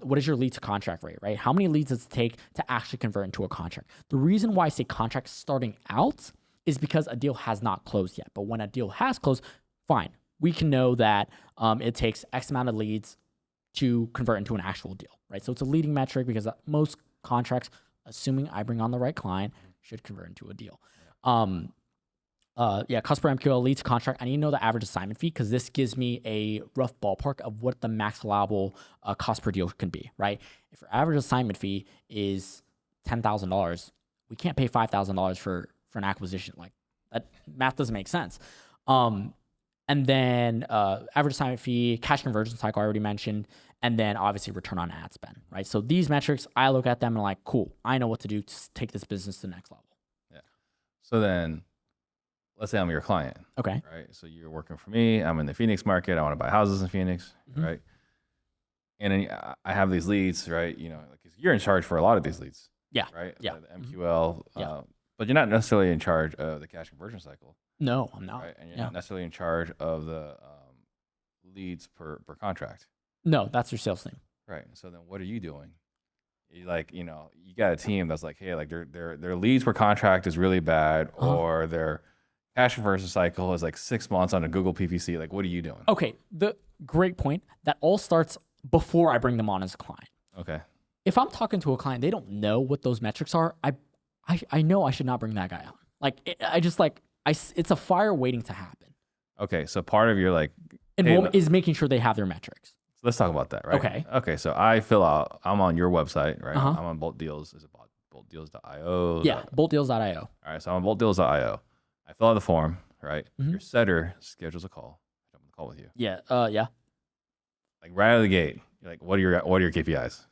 what is your lead to contract rate, right? How many leads does it take to actually convert into a contract? The reason why I say contract starting out is because a deal has not closed yet. But when a deal has closed, fine. We can know that it takes X amount of leads to convert into an actual deal, right? So it's a leading metric because most contracts, assuming I bring on the right client, should convert into a deal. Cost per MQL leads to contract. I need to know the average assignment fee because this gives me a rough ballpark of what the max allowable cost per deal can be, right? If your average assignment fee is $10,000, we can't pay $5,000 for an acquisition. Like that math doesn't make sense. And then average assignment fee, cash conversion cycle I already mentioned, and then obviously return on ad spend, right? So these metrics, I look at them and I'm like, cool, I know what to do to take this business to the next level. Yeah. So then let's say I'm your client. Okay. Right. So you're working for me. I'm in the Phoenix market. I want to buy houses in Phoenix. Mm-hmm. Right. And then I have these leads, right? You know, like you're in charge for a lot of these leads. Yeah. Right. Yeah. The MQL. But you're not necessarily in charge of the cash conversion cycle. No, I'm not. Right? And you're not necessarily in charge of the leads per contract. No, that's your sales team. Right. So then what are you doing? You got a team that's like, hey, like their leads per contract is really bad, or their cash conversion cycle is like 6 months on a Google PPC. Like, what are you doing? Okay. The great point. That all starts before I bring them on as a client. Okay. If I'm talking to a client, they don't know what those metrics are. I know I should not bring that guy on. Like, it's a fire waiting to happen. Okay, so part of your enrollment is making sure they have their metrics. So let's talk about that, right? Okay. Okay, so I'm on your website, right? I'm on Bolt Deals. Is it boltdeals.io? Yeah, boltdeals.io. All right, so I'm on boltdeals.io. I fill out the form, right? Mm-hmm. Your setter schedules a call. I jump on the call with you. Yeah. Yeah. Like right out of the gate, you're like, what are your KPIs?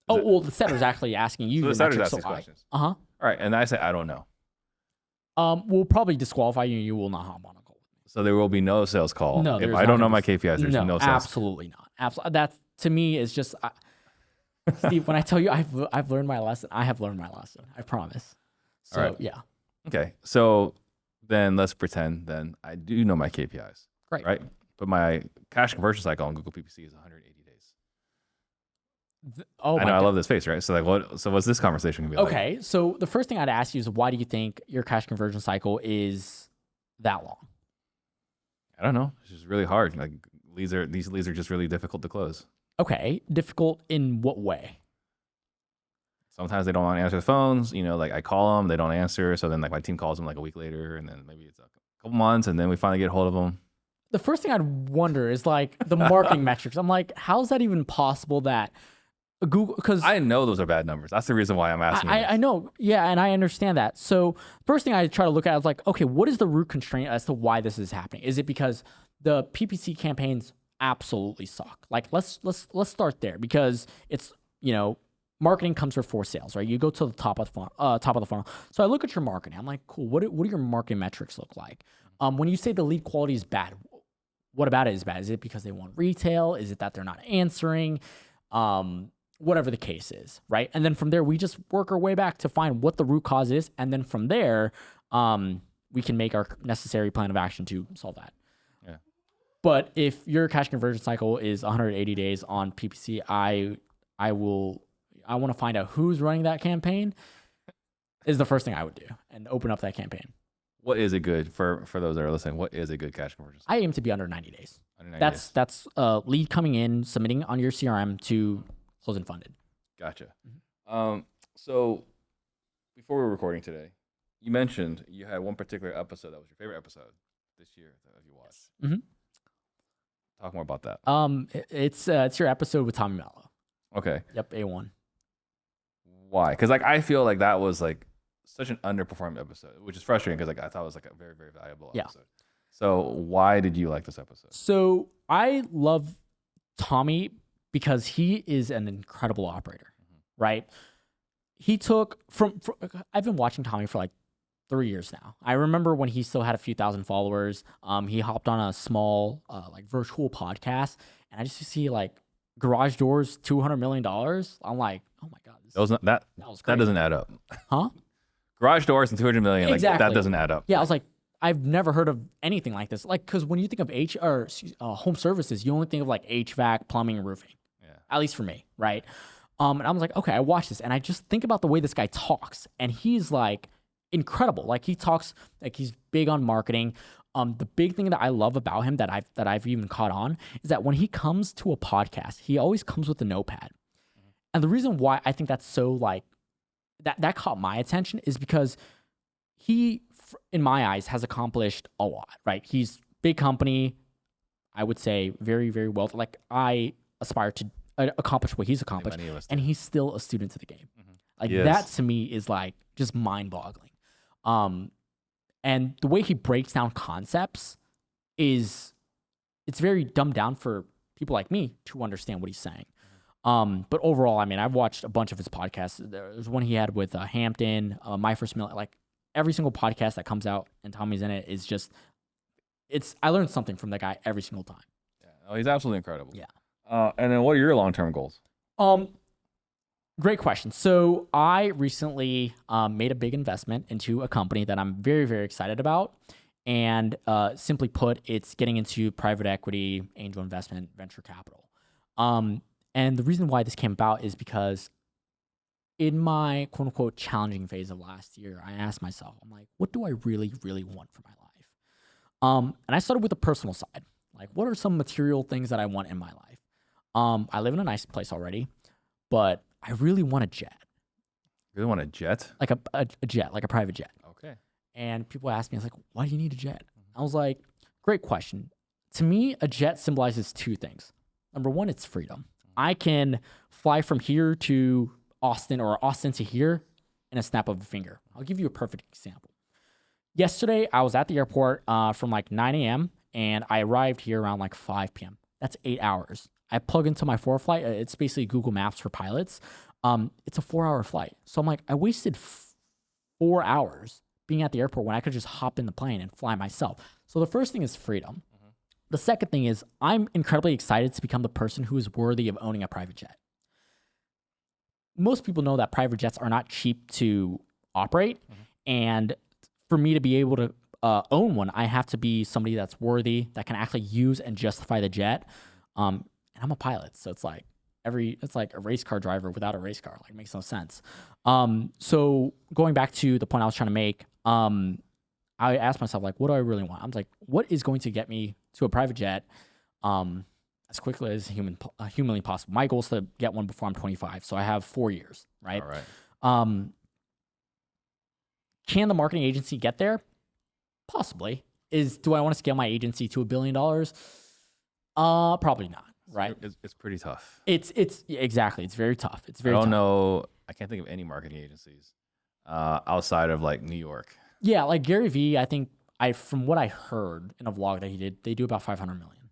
Well, the setter's actually asking you. So the setter's asking questions. All right, and I say I don't know. We'll probably disqualify you and you will not hop on a call. So there will be no sales call. No, if I don't know my KPIs, there's no sales. Absolutely not. Absolutely. That to me is just, Steve, when I tell you I've learned my lesson, I have learned my lesson. I promise. So, right. Yeah. Okay. So then let's pretend then I do know my KPIs. Right. Right. But my cash conversion cycle on Google PPC is 180 days. I know. I love this face, right? So what's this conversation gonna be like? Okay. So the first thing I'd ask you is, why do you think your cash conversion cycle is that long? I don't know. It's just really hard. Like these leads are just really difficult to close. Okay. Difficult in what way? Sometimes they don't want to answer the phones. You know, like I call them, they don't answer. So then like my team calls them like a week later, and then maybe it's a couple months, and then we finally get a hold of them. The first thing I'd wonder is like the marketing metrics. I'm like, how's that even possible that Google, because I know those are bad numbers. That's the reason why I'm asking. I know. Yeah. And I understand that. So first thing I try to look at is like, okay, what is the root constraint as to why this is happening? Is it because the PPC campaigns absolutely suck? Like, let's start there, because it's, marketing comes before sales, right? You go to the top of the funnel. So I look at your marketing. I'm like, cool. What do your marketing metrics look like? When you say the lead quality is bad, what about it is bad? Is it because they want retail? Is it that they're not answering? Whatever the case is, right? And then from there, we just work our way back to find what the root cause is. And then from there, we can make our necessary plan of action to solve that. Yeah. But if your cash conversion cycle is 180 days on PPC, I want to find out who's running that campaign is the first thing I would do, and open up that campaign. What is a good, for those that are listening, what is a good cash conversion cycle? I aim to be under 90 days. Under 90 days. That's lead coming in, submitting on your CRM to close and funded. Gotcha. So before we were recording today, you mentioned you had one particular episode that was your favorite episode this year that you watched. Mm-hmm. Talk more about that. It's your episode with Tommy Mello. Okay. Yep, A1. Why? Because like I feel like that was like such an underperformed episode, which is frustrating because like I thought it was like a very, very valuable episode. So why did you like this episode? So I love Tommy because he is an incredible operator, right? He took I've been watching Tommy for like 3 years now. I remember when he still had a few thousand followers. He hopped on a small like virtual podcast, and I just see like garage doors, $200 million. I'm like, oh my god, that doesn't add up. Huh? Garage doors and 200 million, Exactly. Like that doesn't add up. Yeah, I was like, I've never heard of anything like this. Like, because when you think of home services, you only think of like HVAC, plumbing, and roofing. Yeah. At least for me, right? And I was like, okay, I watched this, and I just think about the way this guy talks, and he's like incredible. Like he talks like he's big on marketing. The big thing that I love about him that I've even caught on is that when he comes to a podcast, he always comes with a notepad. And the reason why I think that's so like that caught my attention is because he, in my eyes, has accomplished a lot, right? He's big company, I would say very, very well. Like I aspire to accomplish what he's accomplished, and he's still a student to the game. Like that to me is like just mind boggling. And the way he breaks down concepts it's very dumbed down for people like me to understand what he's saying. But overall, I mean, I've watched a bunch of his podcasts. There's one he had with Hampton, My First Mill. Like every single podcast that comes out and Tommy's in it is just, I learned something from that guy every single time. Yeah, oh, he's absolutely incredible. Yeah. And then what are your long-term goals? Great question. So I recently made a big investment into a company that I'm very, very excited about. And simply put, it's getting into private equity, angel investment, venture capital. And the reason why this came about is because in my quote unquote challenging phase of last year, I asked myself, I'm like, what do I really, really want for my life? And I started with the personal side. Like, what are some material things that I want in my life? I live in a nice place already, but I really want a jet. You really want a jet? Like a jet, like a private jet. Okay. And people ask me, it's like, why do you need a jet? I was like, great question. To me, a jet symbolizes two things. Number one, it's freedom. I can fly from here to Austin or Austin to here in a snap of a finger. I'll give you a perfect example. Yesterday, I was at the airport from like 9 a.m. and I arrived here around like 5 p.m. That's 8 hours. I plug into my ForeFlight. It's basically Google Maps for pilots. It's a 4-hour flight. So I'm like, I wasted 4 hours being at the airport when I could just hop in the plane and fly myself. So the first thing is freedom. The second thing is I'm incredibly excited to become the person who is worthy of owning a private jet. Most people know that private jets are not cheap to operate. And for me to be able to own one, I have to be somebody that's worthy, that can actually use and justify the jet. And I'm a pilot, so it's like a race car driver without a race car. Like, it makes no sense. So going back to the point I was trying to make, I asked myself, like, what do I really want? I was like, what is going to get me to a private jet as quickly as humanly possible? My goal is to get one before I'm 25, so I have 4 years, right? All right. Can the marketing agency get there? Possibly. Do I want to scale my agency to $1 billion? Probably not. Right. It's pretty tough. It's exactly. It's very tough. It's very. I don't tough. know. I can't think of any marketing agencies outside of like New York. Yeah, like Gary Vee. I think from what I heard in a vlog that he did, they do about 500 million.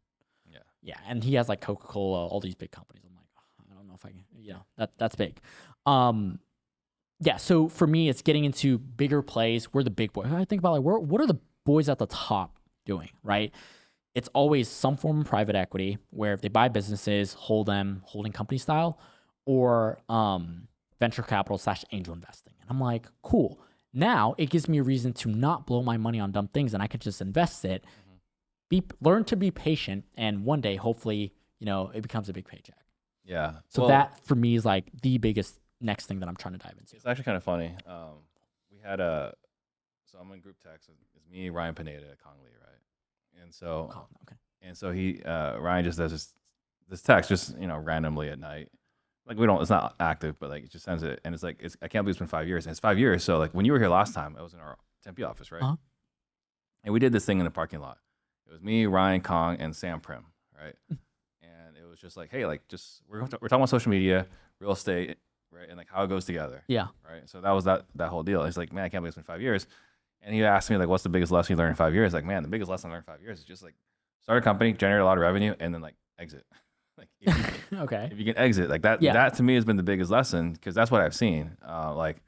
Yeah. Yeah, and he has like Coca-Cola, all these big companies. I'm like, I don't know if I can. That's big. Yeah. So for me, it's getting into bigger plays. We're the big boys. I think about like what are the boys at the top doing, right? It's always some form of private equity where if they buy businesses, hold them, holding company style, or venture capital / angel investing. And I'm like, cool. Now it gives me a reason to not blow my money on dumb things, and I could just invest it, learn to be patient, and one day, hopefully, it becomes a big paycheck. Yeah. So that for me is like the biggest next thing that I'm trying to dive into. It's actually kind of funny. We had so I'm in group text. It's me, Ryan Pineda, Conley, right? And so And so Ryan just does this text just randomly at night. Like it's not active, but like it just sends it, and it's like I can't believe it's been 5 years, and it's 5 years. So like when you were here last time, I was in our Tempe office, right? Uh-huh. And we did this thing in the parking lot. It was me, Ryan, Kong, and Sam Prim, right? And it was just like, hey, like we're talking about social media, real estate, right, and like how it goes together. Yeah. Right. So that was that whole deal. It's like, man, I can't believe it's been 5 years. And he asked me like, what's the biggest lesson you learned in 5 years? Like, man, the biggest lesson I learned in 5 years is just like start a company, generate a lot of revenue, and then like exit. Like Okay. if you can exit like that, Yeah. that to me has been the biggest lesson because that's what I've seen. Like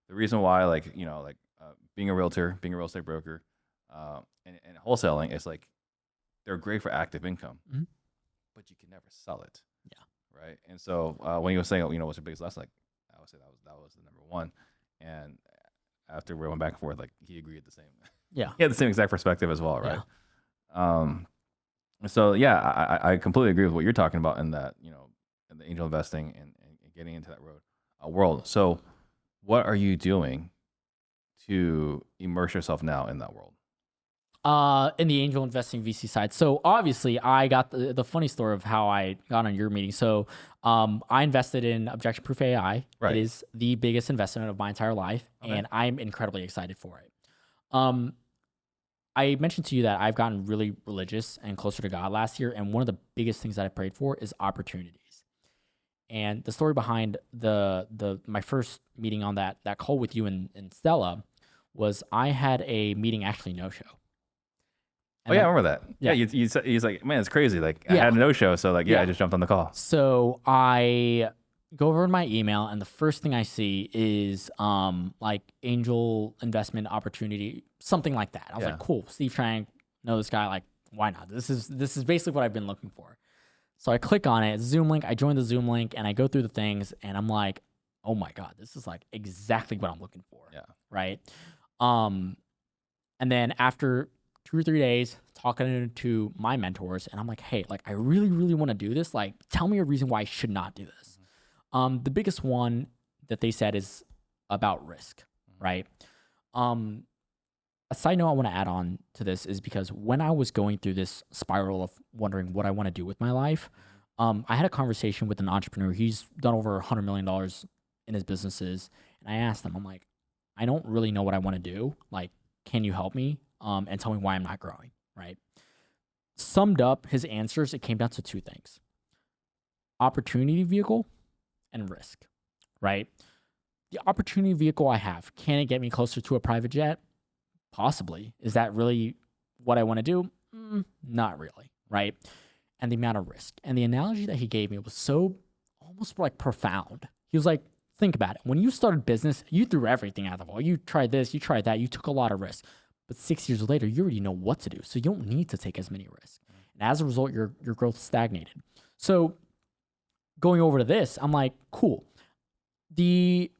the reason why being a realtor, being a real estate broker, and wholesaling is like they're great for active income, but you can never sell it. Yeah. Right. And so when you were saying, what's your biggest lesson? Like I would say that was the number one. And after we went back and forth, like he agreed the same. Yeah. He had the same exact perspective as well, right? Yeah. So yeah, I completely agree with what you're talking about in that, in the angel investing and getting into that world. So what are you doing to immerse yourself now in that world? In the angel investing VC side. So obviously I got the funny story of how I got on your meeting. So I invested in objection proof AI. Right. It is the biggest investment of my entire life. Okay. And I'm incredibly excited for it. I mentioned to you that I've gotten really religious and closer to God last year. And one of the biggest things that I prayed for is opportunities. And the story behind my first meeting on that call with you and Stella was I had a meeting actually no-show. And I remember that. Yeah. He's like, man, it's crazy. Like I had a no-show. So like, I just jumped on the call. So I go over in my email and the first thing I see is like angel investment opportunity, something like that. I was like, cool, Steve Trang, know this guy, like, why not? This is basically what I've been looking for. So I click on it, Zoom link, I join the Zoom link and I go through the things and I'm like, oh my God, this is like exactly what I'm looking for. Yeah. Right. And then after 2 or 3 days talking to my mentors and I'm like, hey, like I really, really want to do this. Like, tell me a reason why I should not do this. The biggest one that they said is about risk, right? A side note I want to add on to this is because when I was going through this spiral of wondering what I want to do with my life, I had a conversation with an entrepreneur. He's done over $100 million in his businesses. And I asked him, I'm like, I don't really know what I want to do. Like, can you help me? And tell me why I'm not growing, right? Summed up his answers, it came down to 2 things: opportunity vehicle and risk, right? The opportunity vehicle I have, can it get me closer to a private jet? Possibly. Is that really what I want to do? Not really, right? And the amount of risk. And the analogy that he gave me was so almost like profound. He was like, think about it. When you started business, you threw everything out of the wall. You tried this, you tried that, you took a lot of risks. But 6 years later, you already know what to do. So you don't need to take as many risks. And as a result, your growth stagnated. So going over to this, I'm like, cool. The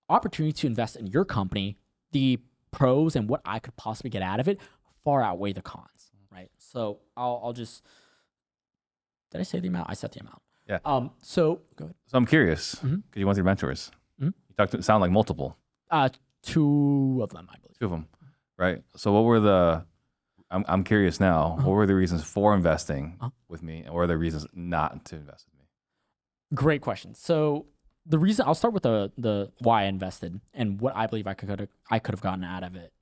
opportunity to invest in your company, the pros and what I could possibly get out of it far outweigh the cons, right? So I'll just, did I say the amount? I said the amount. Yeah. So go ahead. So I'm curious because you went through mentors. You sound like multiple. 2 of them, I believe. 2 of them, right? So what were I'm curious now. What were the reasons for investing with me, and what are the reasons not to invest with me? Great question. So the reason, I'll start with the why I invested and what I believe I could have gotten out of it.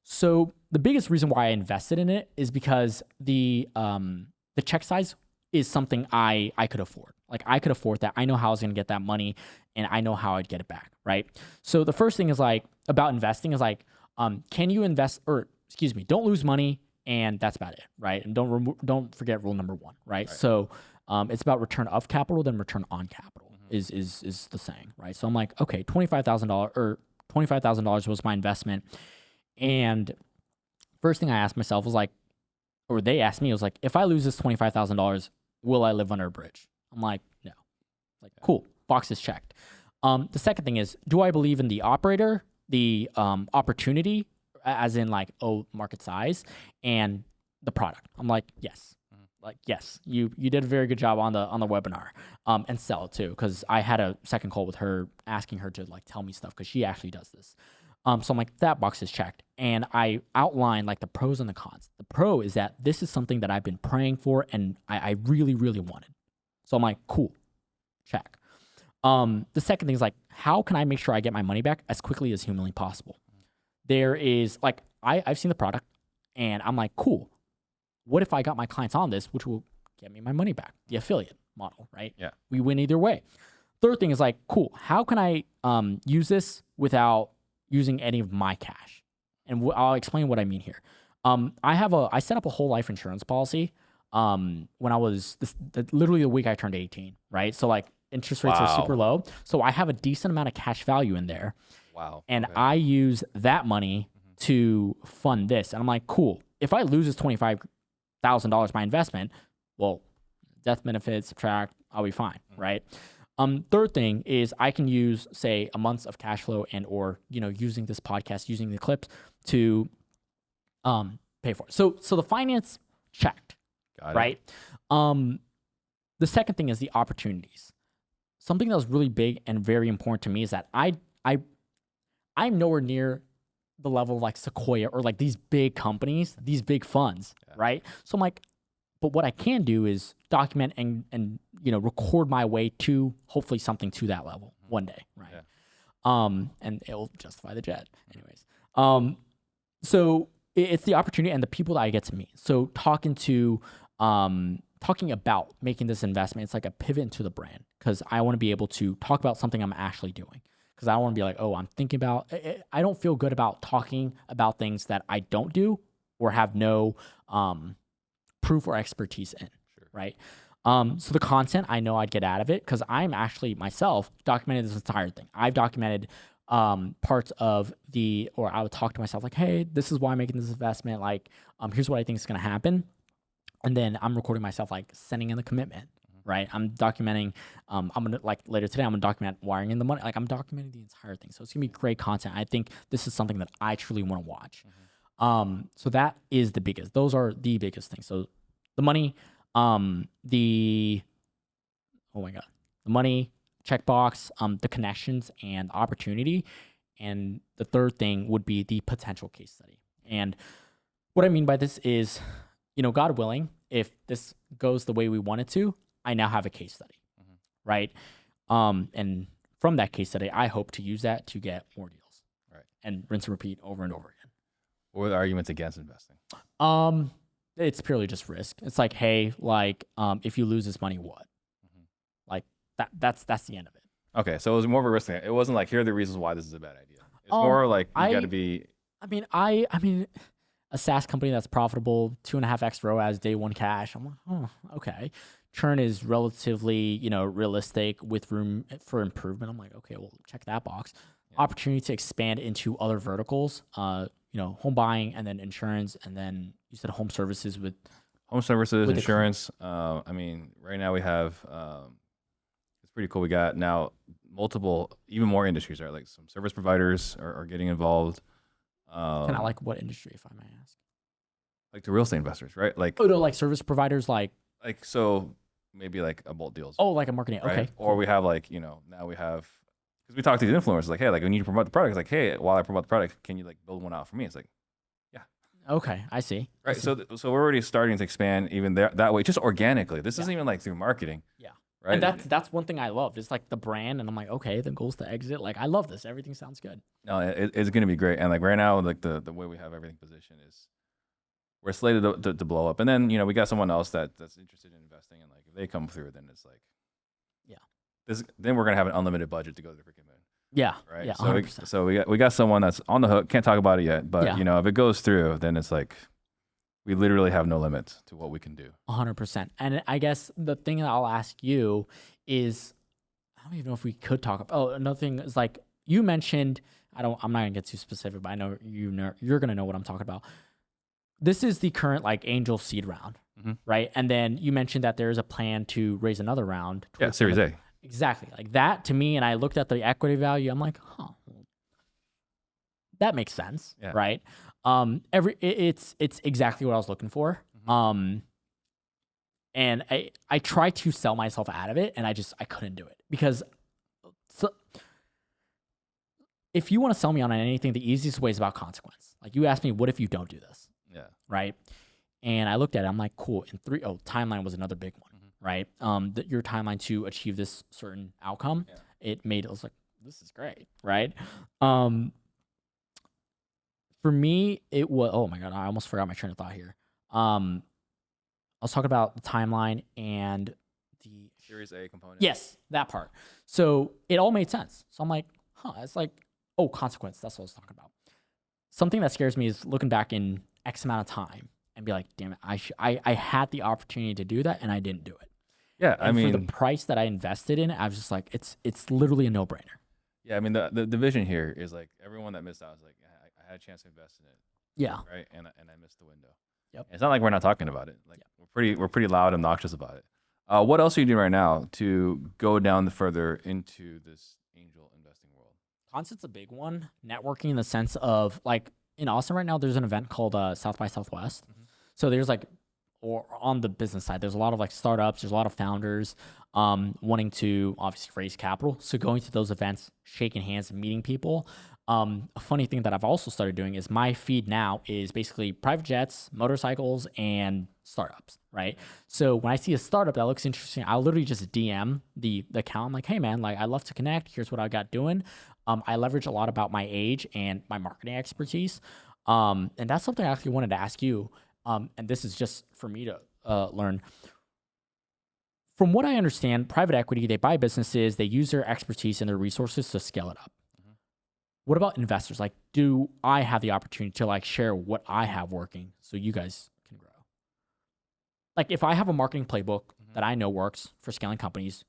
So the biggest reason why I invested in it is because the check size is something I could afford. Like I could afford that. I know how I was going to get that money and I know how I'd get it back, right? So the first thing is like about investing is like, can you invest, or excuse me, don't lose money and that's about it, right? And don't forget rule number 1, right? So it's about return of capital than return on capital is the saying, right? So I'm like, okay, $25,000 was my investment. And first thing I asked myself was like, or they asked me, it was like, if I lose this $25,000, will I live under a bridge? I'm like, no. Like, cool, box is checked. The second thing is, do I believe in the operator, the opportunity, as in like, market size, and the product? I'm like, yes. Like, yes, you did a very good job on the webinar, and sell it too. Cause I had a second call with her asking her to like tell me stuff. Cause she actually does this. So I'm like, that box is checked. And I outline like the pros and the cons. The pro is that this is something that I've been praying for and I really, really wanted. So I'm like, cool, check. The second thing is like, how can I make sure I get my money back as quickly as humanly possible? There is like, I've seen the product and I'm like, cool. What if I got my clients on this, which will get me my money back? The affiliate model, right? Yeah. We win either way. Third thing is like, cool. How can I use this without using any of my cash? And I'll explain what I mean here. I set up a whole life insurance policy when I was literally the week I turned 18, right? So like interest rates are super low. So I have a decent amount of cash value in there. Wow. And I use that money to fund this. And I'm like, cool. If I lose this $25,000 my investment, well, death benefits, subtract, I'll be fine, right? Third thing is I can use, say, a month of cash flow and or, using this podcast, using the clips to pay for it. So the finance checked, Got it. right? The second thing is the opportunities. Something that was really big and very important to me is that I'm nowhere near the level of like Sequoia or like these big companies, these big funds, right? So I'm like, but what I can do is document and record my way to hopefully something to that level one day, right? Yeah. And it'll justify the jet, anyways. So it's the opportunity and the people that I get to meet. So talking about making this investment, it's like a pivot into the brand because I want to be able to talk about something I'm actually doing. Because I don't want to be like, oh, I'm thinking about. I don't feel good about talking about things that I don't do or have no proof or expertise in, right? So the content I know I'd get out of it because I'm actually myself documented this entire thing. I've documented parts of or I would talk to myself like, hey, this is why I'm making this investment. Like, here's what I think is going to happen. And then I'm recording myself like sending in the commitment, right? I'm documenting, I'm going to like later today, I'm going to document wiring in the money. Like I'm documenting the entire thing. So it's going to be great content. I think this is something that I truly want to watch. So that is the biggest. Those are the biggest things. So the money, the money, checkbox, the connections and opportunity. And the third thing would be the potential case study. And what I mean by this is, God willing, if this goes the way we want it to, I now have a case study, right? And from that case study, I hope to use that to get more deals, right? And rinse and repeat over and over again. What are the arguments against investing? It's purely just risk. It's like, hey, like, if you lose this money, what? Like that's the end of it. Okay, so it was more of a risk thing. It wasn't like, here are the reasons why this is a bad idea. It's more like you got to be. I mean, a SaaS company that's profitable, 2.5x ROAS, day one cash. I'm like, oh, okay. Churn is relatively, realistic with room for improvement. I'm like, okay, well, check that box. Yeah. Opportunity to expand into other verticals, home buying and then insurance, and then you said home services with insurance. I mean, right now we have, it's pretty cool. We got now multiple, even more industries, right? Like some service providers are getting involved. Kind of like what industry, if I may ask? Like to real estate investors, right? Like like service providers, like so maybe like a Bolt Deals. Oh, like a marketing. Right? Okay. Or we have like now we have, because we talk to these influencers like, hey, like we need to promote the product. It's like, hey, while I promote the product, can you like build one out for me? It's like, yeah. Okay, I see. Right. So we're already starting to expand even that way, just organically. This isn't even like through marketing. Yeah. Right. And that's one thing I loved. It's like the brand, and I'm like, okay, the goal's to exit. Like I love this. Everything sounds good. No, it's gonna be great. And like right now, like the way we have everything positioned is we're slated to blow up. And then we got someone else that's interested in investing, and like if they come through, then it's like, yeah, then we're gonna have an unlimited budget to go to the freaking moon. Yeah. Right. Yeah. So we got someone that's on the hook. Can't talk about it yet, but if it goes through, then it's like we literally have no limits to what we can do. 100%. And I guess the thing that I'll ask you is, I don't even know if we could talk about. Oh, another thing is like you mentioned. I'm not gonna get too specific, but I know you're gonna know what I'm talking about. This is the current like angel seed round, right? And then you mentioned that there is a plan to raise another round. Yeah, Series A. Exactly, like that to me. And I looked at the equity value. I'm like, that makes sense, right? It's exactly what I was looking for. And I tried to sell myself out of it, and I couldn't do it because if you want to sell me on anything, the easiest way is about consequence. Like you asked me, what if you don't do this? Yeah. Right. And I looked at it. I'm like, cool. Timeline was another big one, right? Your timeline to achieve this certain outcome, I was like, this is great, right? For me, it was, oh my God, I almost forgot my train of thought here. I was talking about the timeline and the Series A component. Yes, that part. So it all made sense. So I'm like, it's like, consequence. That's what I was talking about. Something that scares me is looking back in X amount of time and be like, damn it, I had the opportunity to do that and I didn't do it. Yeah, and for the price that I invested in, I was just like, it's literally a no-brainer. Yeah, I mean the vision here is like everyone that missed out is like, I had a chance to invest in it. Yeah. Right, and I missed the window. Yep. And it's not like we're not talking about it. Like we're pretty loud and obnoxious about it. What else are you doing right now to go down further into this angel investing world? Content's a big one. Networking in the sense of like in Austin right now, there's an event called South by Southwest. So there's like, or on the business side, there's a lot of like startups. There's a lot of founders wanting to obviously raise capital. So going to those events, shaking hands and meeting people. A funny thing that I've also started doing is my feed now is basically private jets, motorcycles, and startups, right? So when I see a startup that looks interesting, I'll literally just DM the account. I'm like, hey man, like I'd love to connect. Here's what I got doing. I leverage a lot about my age and my marketing expertise. And that's something I actually wanted to ask you. And this is just for me to learn. From what I understand, private equity, they buy businesses, they use their expertise and their resources to scale it up. What about investors? Like, do I have the opportunity to like share what I have working so you guys can grow? Like, if I have a marketing playbook that I know works for scaling companies,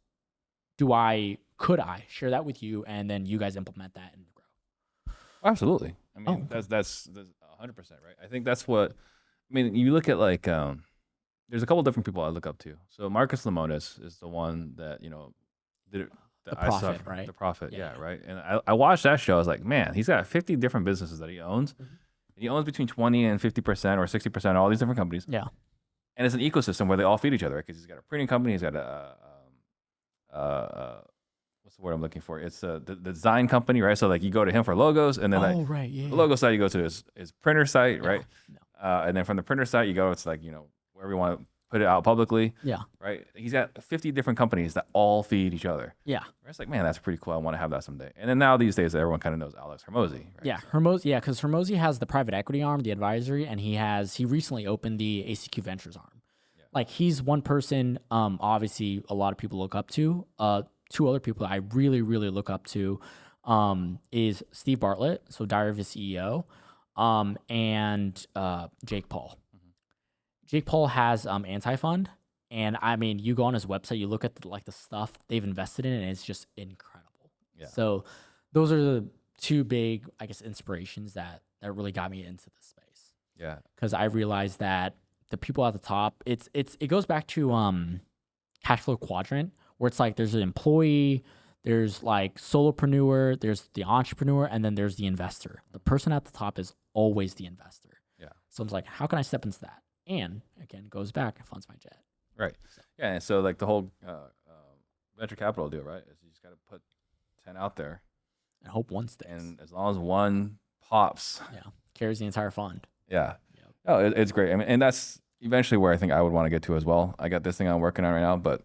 could I share that with you and then you guys implement that and grow? Absolutely. I mean, that's 100%, right? I think that's what, I mean, you look at like, there's a couple different people I look up to. So Marcus Lemonis is the one that, did it. The Profit, right? The Profit, yeah, right. And I watched that show. I was like, man, he's got 50 different businesses that he owns. He owns between 20 and 50% or 60% of all these different companies. Yeah. And it's an ecosystem where they all feed each other, right? Because he's got a printing company, he's got what's the word I'm looking for? It's the design company, right? So like you go to him for logos, and then the logo side you go to his printer site, right? And then from the printer site you go, it's like wherever you want to put it out publicly. Yeah. Right. He's got 50 different companies that all feed each other. Yeah. It's like, man, that's pretty cool. I want to have that someday. And then now these days, everyone kind of knows Alex Hermosi. Right? Yeah. Hermosi. Yeah. Because Hermosi has the private equity arm, the advisory, and he recently opened the ACQ Ventures arm. Yeah. Like he's one person, obviously a lot of people look up to. Two other people I really, really look up to is Steve Bartlett, so Diary of a CEO, and Jake Paul. Jake Paul has Anti-Fund, and I mean, you go on his website, you look at the stuff they've invested in, and it's just incredible. Yeah. So those are the two big, I guess, inspirations that really got me into this space. Yeah. Because I realized that the people at the top, it goes back to cash flow quadrant, where it's like there's an employee, there's like solopreneur, there's the entrepreneur, and then there's the investor. The person at the top is always the investor. Yeah. So I'm like, how can I step into that? And again, it goes back, it funds my jet. Right. So. Yeah. And so like the whole venture capital deal, right? Is you just got to put 10 out there and hope one sticks. And as long as one pops, carries the entire fund. Yeah. Yep. Oh, it's great. I mean, and that's eventually where I think I would want to get to as well. I got this thing I'm working on right now, but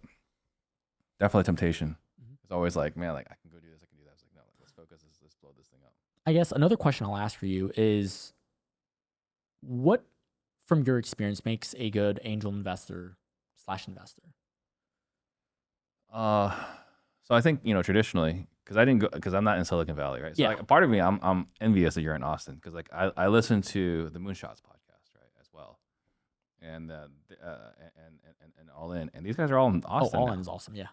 definitely temptation. It's always like, man, like I can go do this, I can do that. It's like, no, let's focus, let's blow this thing up. I guess another question I'll ask for you is, what from your experience makes a good angel investor / investor? So I think, traditionally, because I'm not in Silicon Valley, right? So like, part of me, I'm envious that you're in Austin, because like I listen to the Moonshots podcast, right, as well, and All In, and these guys are all in Austin. All In is awesome, yeah.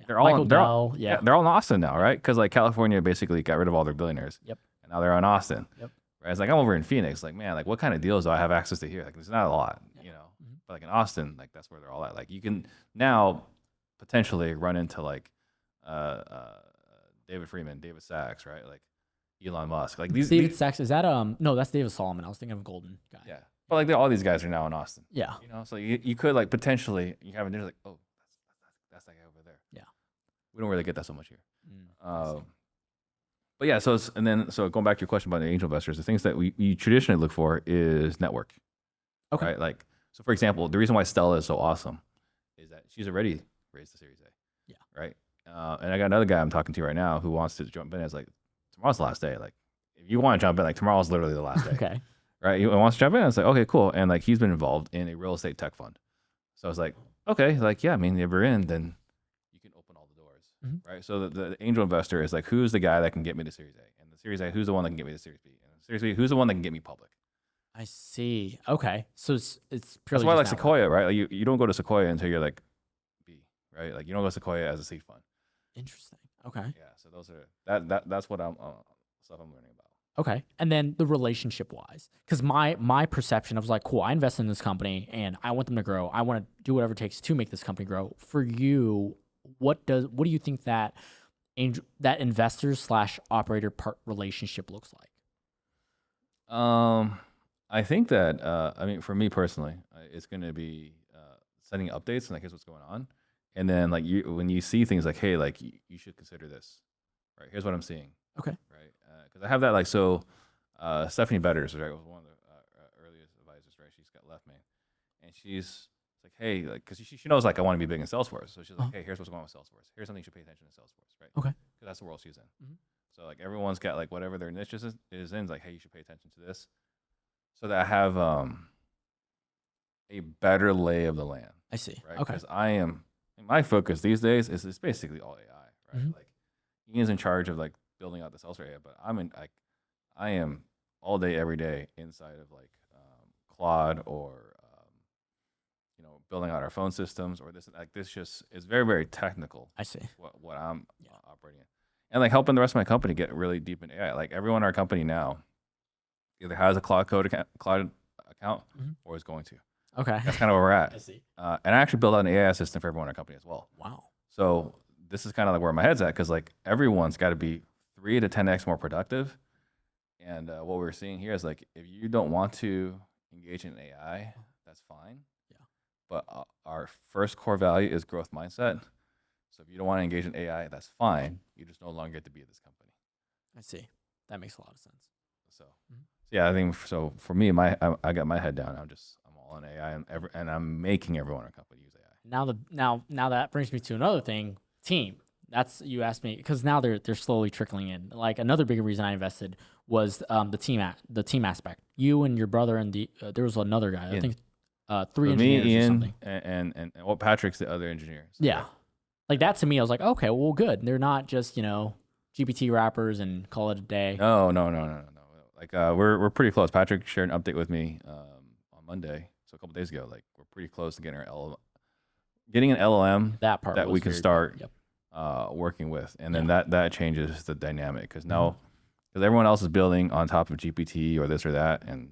They're all they're all in Austin now, right? Because like California basically got rid of all their billionaires. Yep. And now they're in Austin. Yep. Right? It's like I'm over in Phoenix. Like, man, like what kind of deals do I have access to here? Like, there's not a lot, But like in Austin, like that's where they're all at. Like you can now potentially run into like David Freeman, David Sachs, right? Like Elon Musk. Like David Sachs, is that no, that's David Solomon. I was thinking of Golden guy. Yeah. But like all these guys are now in Austin. Yeah. So you could like potentially you have a dinner like, oh, that's that guy over there. Yeah. We don't really get that so much here. But yeah, so going back to your question about the angel investors, the things that we traditionally look for is network. Okay. Right? Like, so for example, the reason why Stella is so awesome is that she's already raised the Series A. Yeah. Right. And I got another guy I'm talking to right now who wants to jump in. It's like, tomorrow's the last day. Like, if you want to jump in, like tomorrow's literally the last day. Okay. Right. He wants to jump in. It's like, okay, cool. And like, he's been involved in a real estate tech fund. So I was like, okay, like, yeah, I mean, if you're in, then you can open all the doors. Right. So the angel investor is like, who's the guy that can get me to Series A? And the Series A, who's the one that can get me to Series B? And the Series B, who's the one that can get me public? I see. Okay. So it's purely That's why I like just network. Sequoia, right? Like you don't go to Sequoia until you're like B, right? Like you don't go to Sequoia as a seed fund. Interesting. Okay. Yeah. So those are that's what I'm stuff I'm learning about. Okay. And then the relationship wise, because my perception, I was like, cool, I invest in this company and I want them to grow. I want to do whatever it takes to make this company grow. For you, what do you think that investor/operator part relationship looks like? I think that I mean, for me personally, it's going to be sending updates and like here's what's going on, and then like when you see things like, hey, like you should consider this, right? Here's what I'm seeing. Okay. Right. Because I have that like so. Stephanie Betters, right, was one of the earliest advisors, right? She's got left main, and she's like, hey, like, because she knows like I want to be big in Salesforce, so she's like, hey, here's what's going on with Salesforce. Here's something you should pay attention to Salesforce, right? Okay. Because that's the world she's in. So like everyone's got like whatever their niche is in. It's like, hey, you should pay attention to this, so that I have a better lay of the land. I see. Right. Okay. Because my focus these days is basically all AI, right? Like Ian's in charge of like building out the sales area, but I am all day, every day inside of like Claude or building out our phone systems or this like this just is very, very technical. I see. What I'm operating in, and like helping the rest of my company get really deep in AI. Like everyone in our company now either has a Claude account or is going to. Okay. That's kind of where we're at. I see. And I actually built out an AI assistant for everyone in our company as well. Wow. So this is kind of like where my head's at because like everyone's got to be 3 to 10x more productive. And what we're seeing here is like if you don't want to engage in AI, that's fine. Yeah. But our first core value is growth mindset. So if you don't want to engage in AI, that's fine. You just no longer get to be at this company. I see. That makes a lot of sense. So yeah, I think so. For me, I got my head down. I'm all in AI and I'm making everyone in our company use AI. Now that brings me to another thing. Team. That's you asked me because now they're slowly trickling in. Like another big reason I invested was the team aspect. You and your brother and there was another guy. Ian. I think 3 engineers me, Ian, or something. and well, Patrick's the other engineer. So Yeah. Like that to me, I was like, okay, well, good. They're not just GPT wrappers and call it a day. No. Like we're pretty close. Patrick shared an update with me on Monday, so a couple days ago. Like we're pretty close to getting getting an LLM That part that was we can very start good. working with, and then that changes the dynamic because now because everyone else is building on top of GPT or this or that and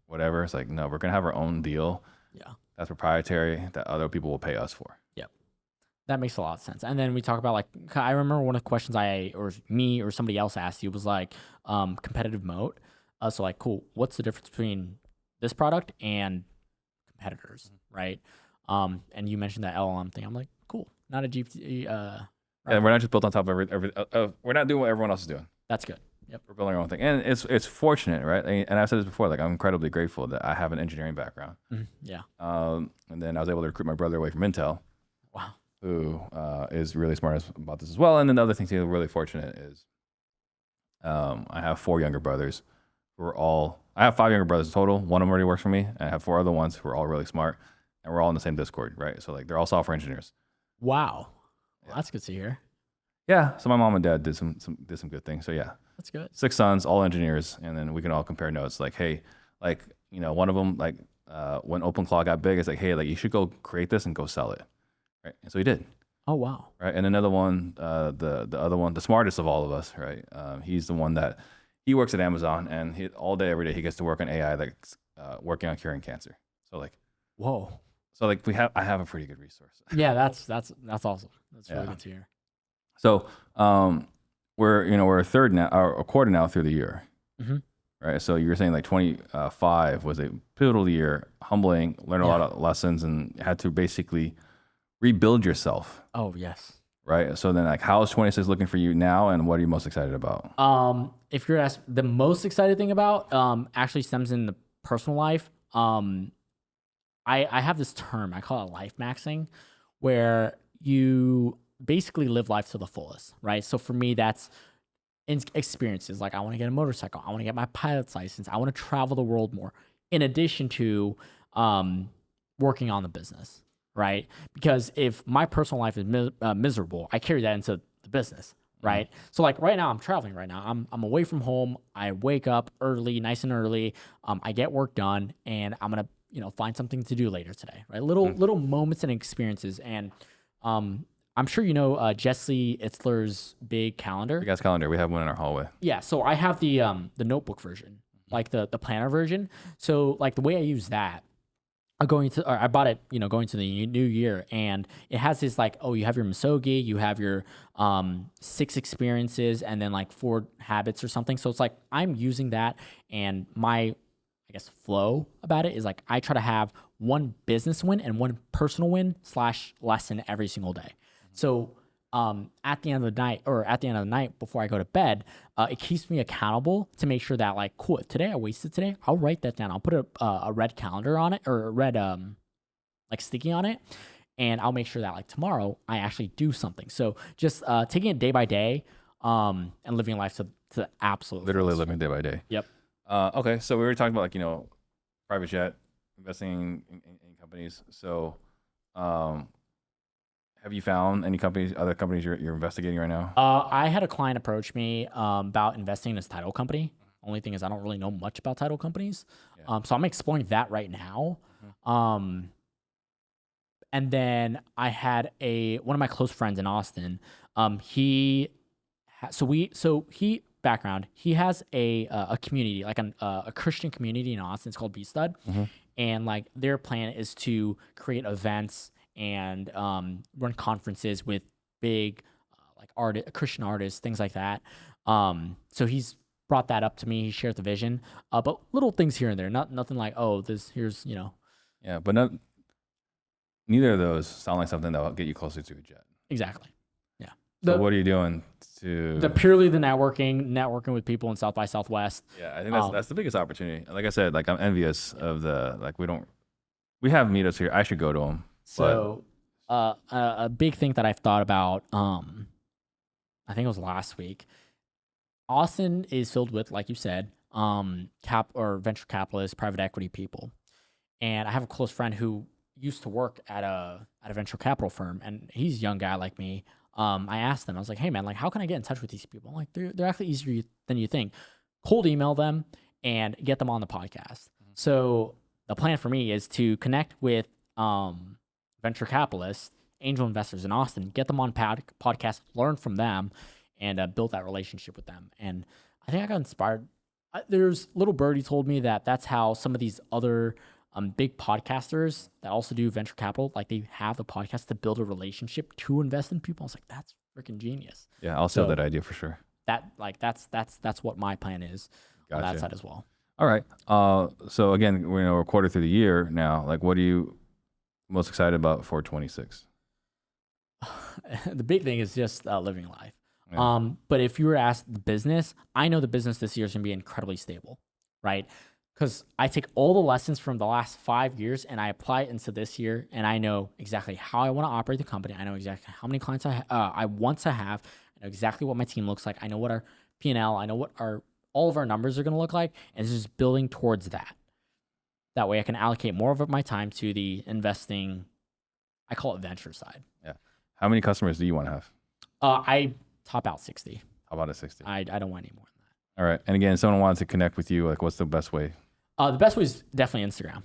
whatever. It's like no, we're gonna have our own deal. Yeah. That's proprietary that other people will pay us for. Yep. That makes a lot of sense. And then we talk about like I remember one of the questions me or somebody else asked you was like competitive moat. So like, cool. What's the difference between this product and competitors, right? And you mentioned that LLM thing. I'm like, cool. Not a GPT. And we're not just built on top of we're not doing what everyone else is doing. That's good. Yep. We're building our own thing, and it's fortunate, right? And I've said this before. Like I'm incredibly grateful that I have an engineering background. Yeah. And then I was able to recruit my brother away from Intel. Wow. Who is really smart about this as well. And then the other thing too, really fortunate is I have 4 younger brothers who are I have 5 younger brothers total. One of them already works for me, and I have 4 other ones who are all really smart, and we're all in the same Discord, right? So like they're all software engineers. Well, that's good to hear. Yeah. So my mom and dad did some good things. So yeah. That's good. 6 sons, all engineers, and then we can all compare notes. Like, hey, like one of them, like when OpenClaw got big, it's like, hey, like you should go create this and go sell it, right? And so he did. Oh wow. Right, and another one, the other one, the smartest of all of us, right? He's the one that he works at Amazon, and all day, every day, he gets to work on AI, that's working on curing cancer. So like, whoa. So like I have a pretty good resource. Yeah, that's awesome. That's really good to hear. So we're a quarter now through the year, right? So you were saying like 25 was a pivotal year, humbling, learned a lot of lessons, and had to basically rebuild yourself. Oh yes. right? So then, like, how is 26 looking for you now, and what are you most excited about? If you're asked, the most excited thing about actually stems in the personal life. I have this term, I call it life maxing, where you basically live life to the fullest, right? So for me, that's experiences. Like I want to get a motorcycle, I want to get my pilot's license, I want to travel the world more, in addition to working on the business, right? Because if my personal life is miserable, I carry that into the business, right? So like right now, I'm traveling right now. I'm away from home. I wake up early, nice and early. I get work done, and I'm gonna find something to do later today, right? Little moments and experiences. And I'm sure Jesse Itzler's big calendar. Big ass calendar. We have one in our hallway. Yeah, so I have the notebook version, like the planner version. So like the way I use that, I bought it, going to the new year, and it has this like, oh, you have your misogi, you have your 6 experiences, and then like 4 habits or something. So it's like I'm using that, and my, I guess, flow about it is like I try to have one business win and one personal win / lesson every single day. So at the end of the night before I go to bed, it keeps me accountable to make sure that like, cool, today I wasted today, I'll write that down. I'll put a red calendar on it, or a red like sticky on it, and I'll make sure that like tomorrow I actually do something. So just taking it day by day and living life to the absolute Literally fullest. living day by day. Yep. Okay, so we were talking about like private jet, investing in companies. So have you found any other companies you're investigating right now? I had a client approach me about investing in this title company. Only thing is I don't really know much about title companies. Yeah. So I'm exploring that right now. And then I had one of my close friends in Austin. He has a community, like a Christian community in Austin. It's called B-Stud. And like their plan is to create events and run conferences with big Christian artists, things like that. So he's brought that up to me. He shared the vision, but little things here and there, nothing like, oh, here's. Yeah, but neither of those sound like something that will get you closer to a jet. Exactly. Yeah. So what are you doing to purely the networking with people in South by Southwest? Yeah, I think that's the biggest opportunity. Like I said, like I'm envious of we have meetups here. I should go to them. So a big thing that I've thought about, I think it was last week, Austin is filled with, like you said, venture capitalists, private equity people. And I have a close friend who used to work at a venture capital firm, and he's a young guy like me. I asked him, I was like, hey man, like how can I get in touch with these people? Like they're actually easier than you think. Cold email them and get them on the podcast. So the plan for me is to connect with venture capitalists, angel investors in Austin, get them on podcast, learn from them, and build that relationship with them. And I think I got inspired. There's little birdie told me that that's how some of these other big podcasters that also do venture capital, like they have the podcast to build a relationship to invest in people. I was like, that's freaking genius. Yeah, I'll steal that idea for sure. That's what my plan is on that side as well. All right. So again, we're a quarter through the year now. Like, what are you most excited about for 26? The big thing is just living life. Yeah. But if you were asked the business, I know the business this year is going to be incredibly stable, right? Because I take all the lessons from the last 5 years and I apply it into this year, and I know exactly how I want to operate the company. I know exactly how many clients I want to have. I know exactly what my team looks like. I know what our P&L, I know what all of our numbers are going to look like, and it's just building towards that. That way I can allocate more of my time to the investing, I call it venture side. Yeah. How many customers do you want to have? I top out 60. How about a 60? I don't want any more than that. All right. And again, if someone wanted to connect with you, like what's the best way? The best way is definitely Instagram.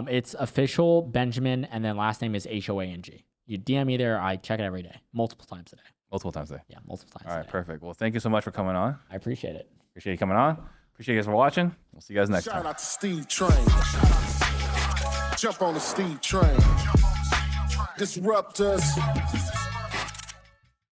It's official Benjamin, and then last name is Hoang. You DM me there. I check it every day, multiple times a day. Multiple times a day? Yeah, multiple times All right, a day. perfect. Well, thank you so much for coming on. I appreciate it. Appreciate you coming on. Appreciate you guys for watching. We'll see you guys next time. Shout out to Steve Train. Jump on the Steve Train. Disruptors.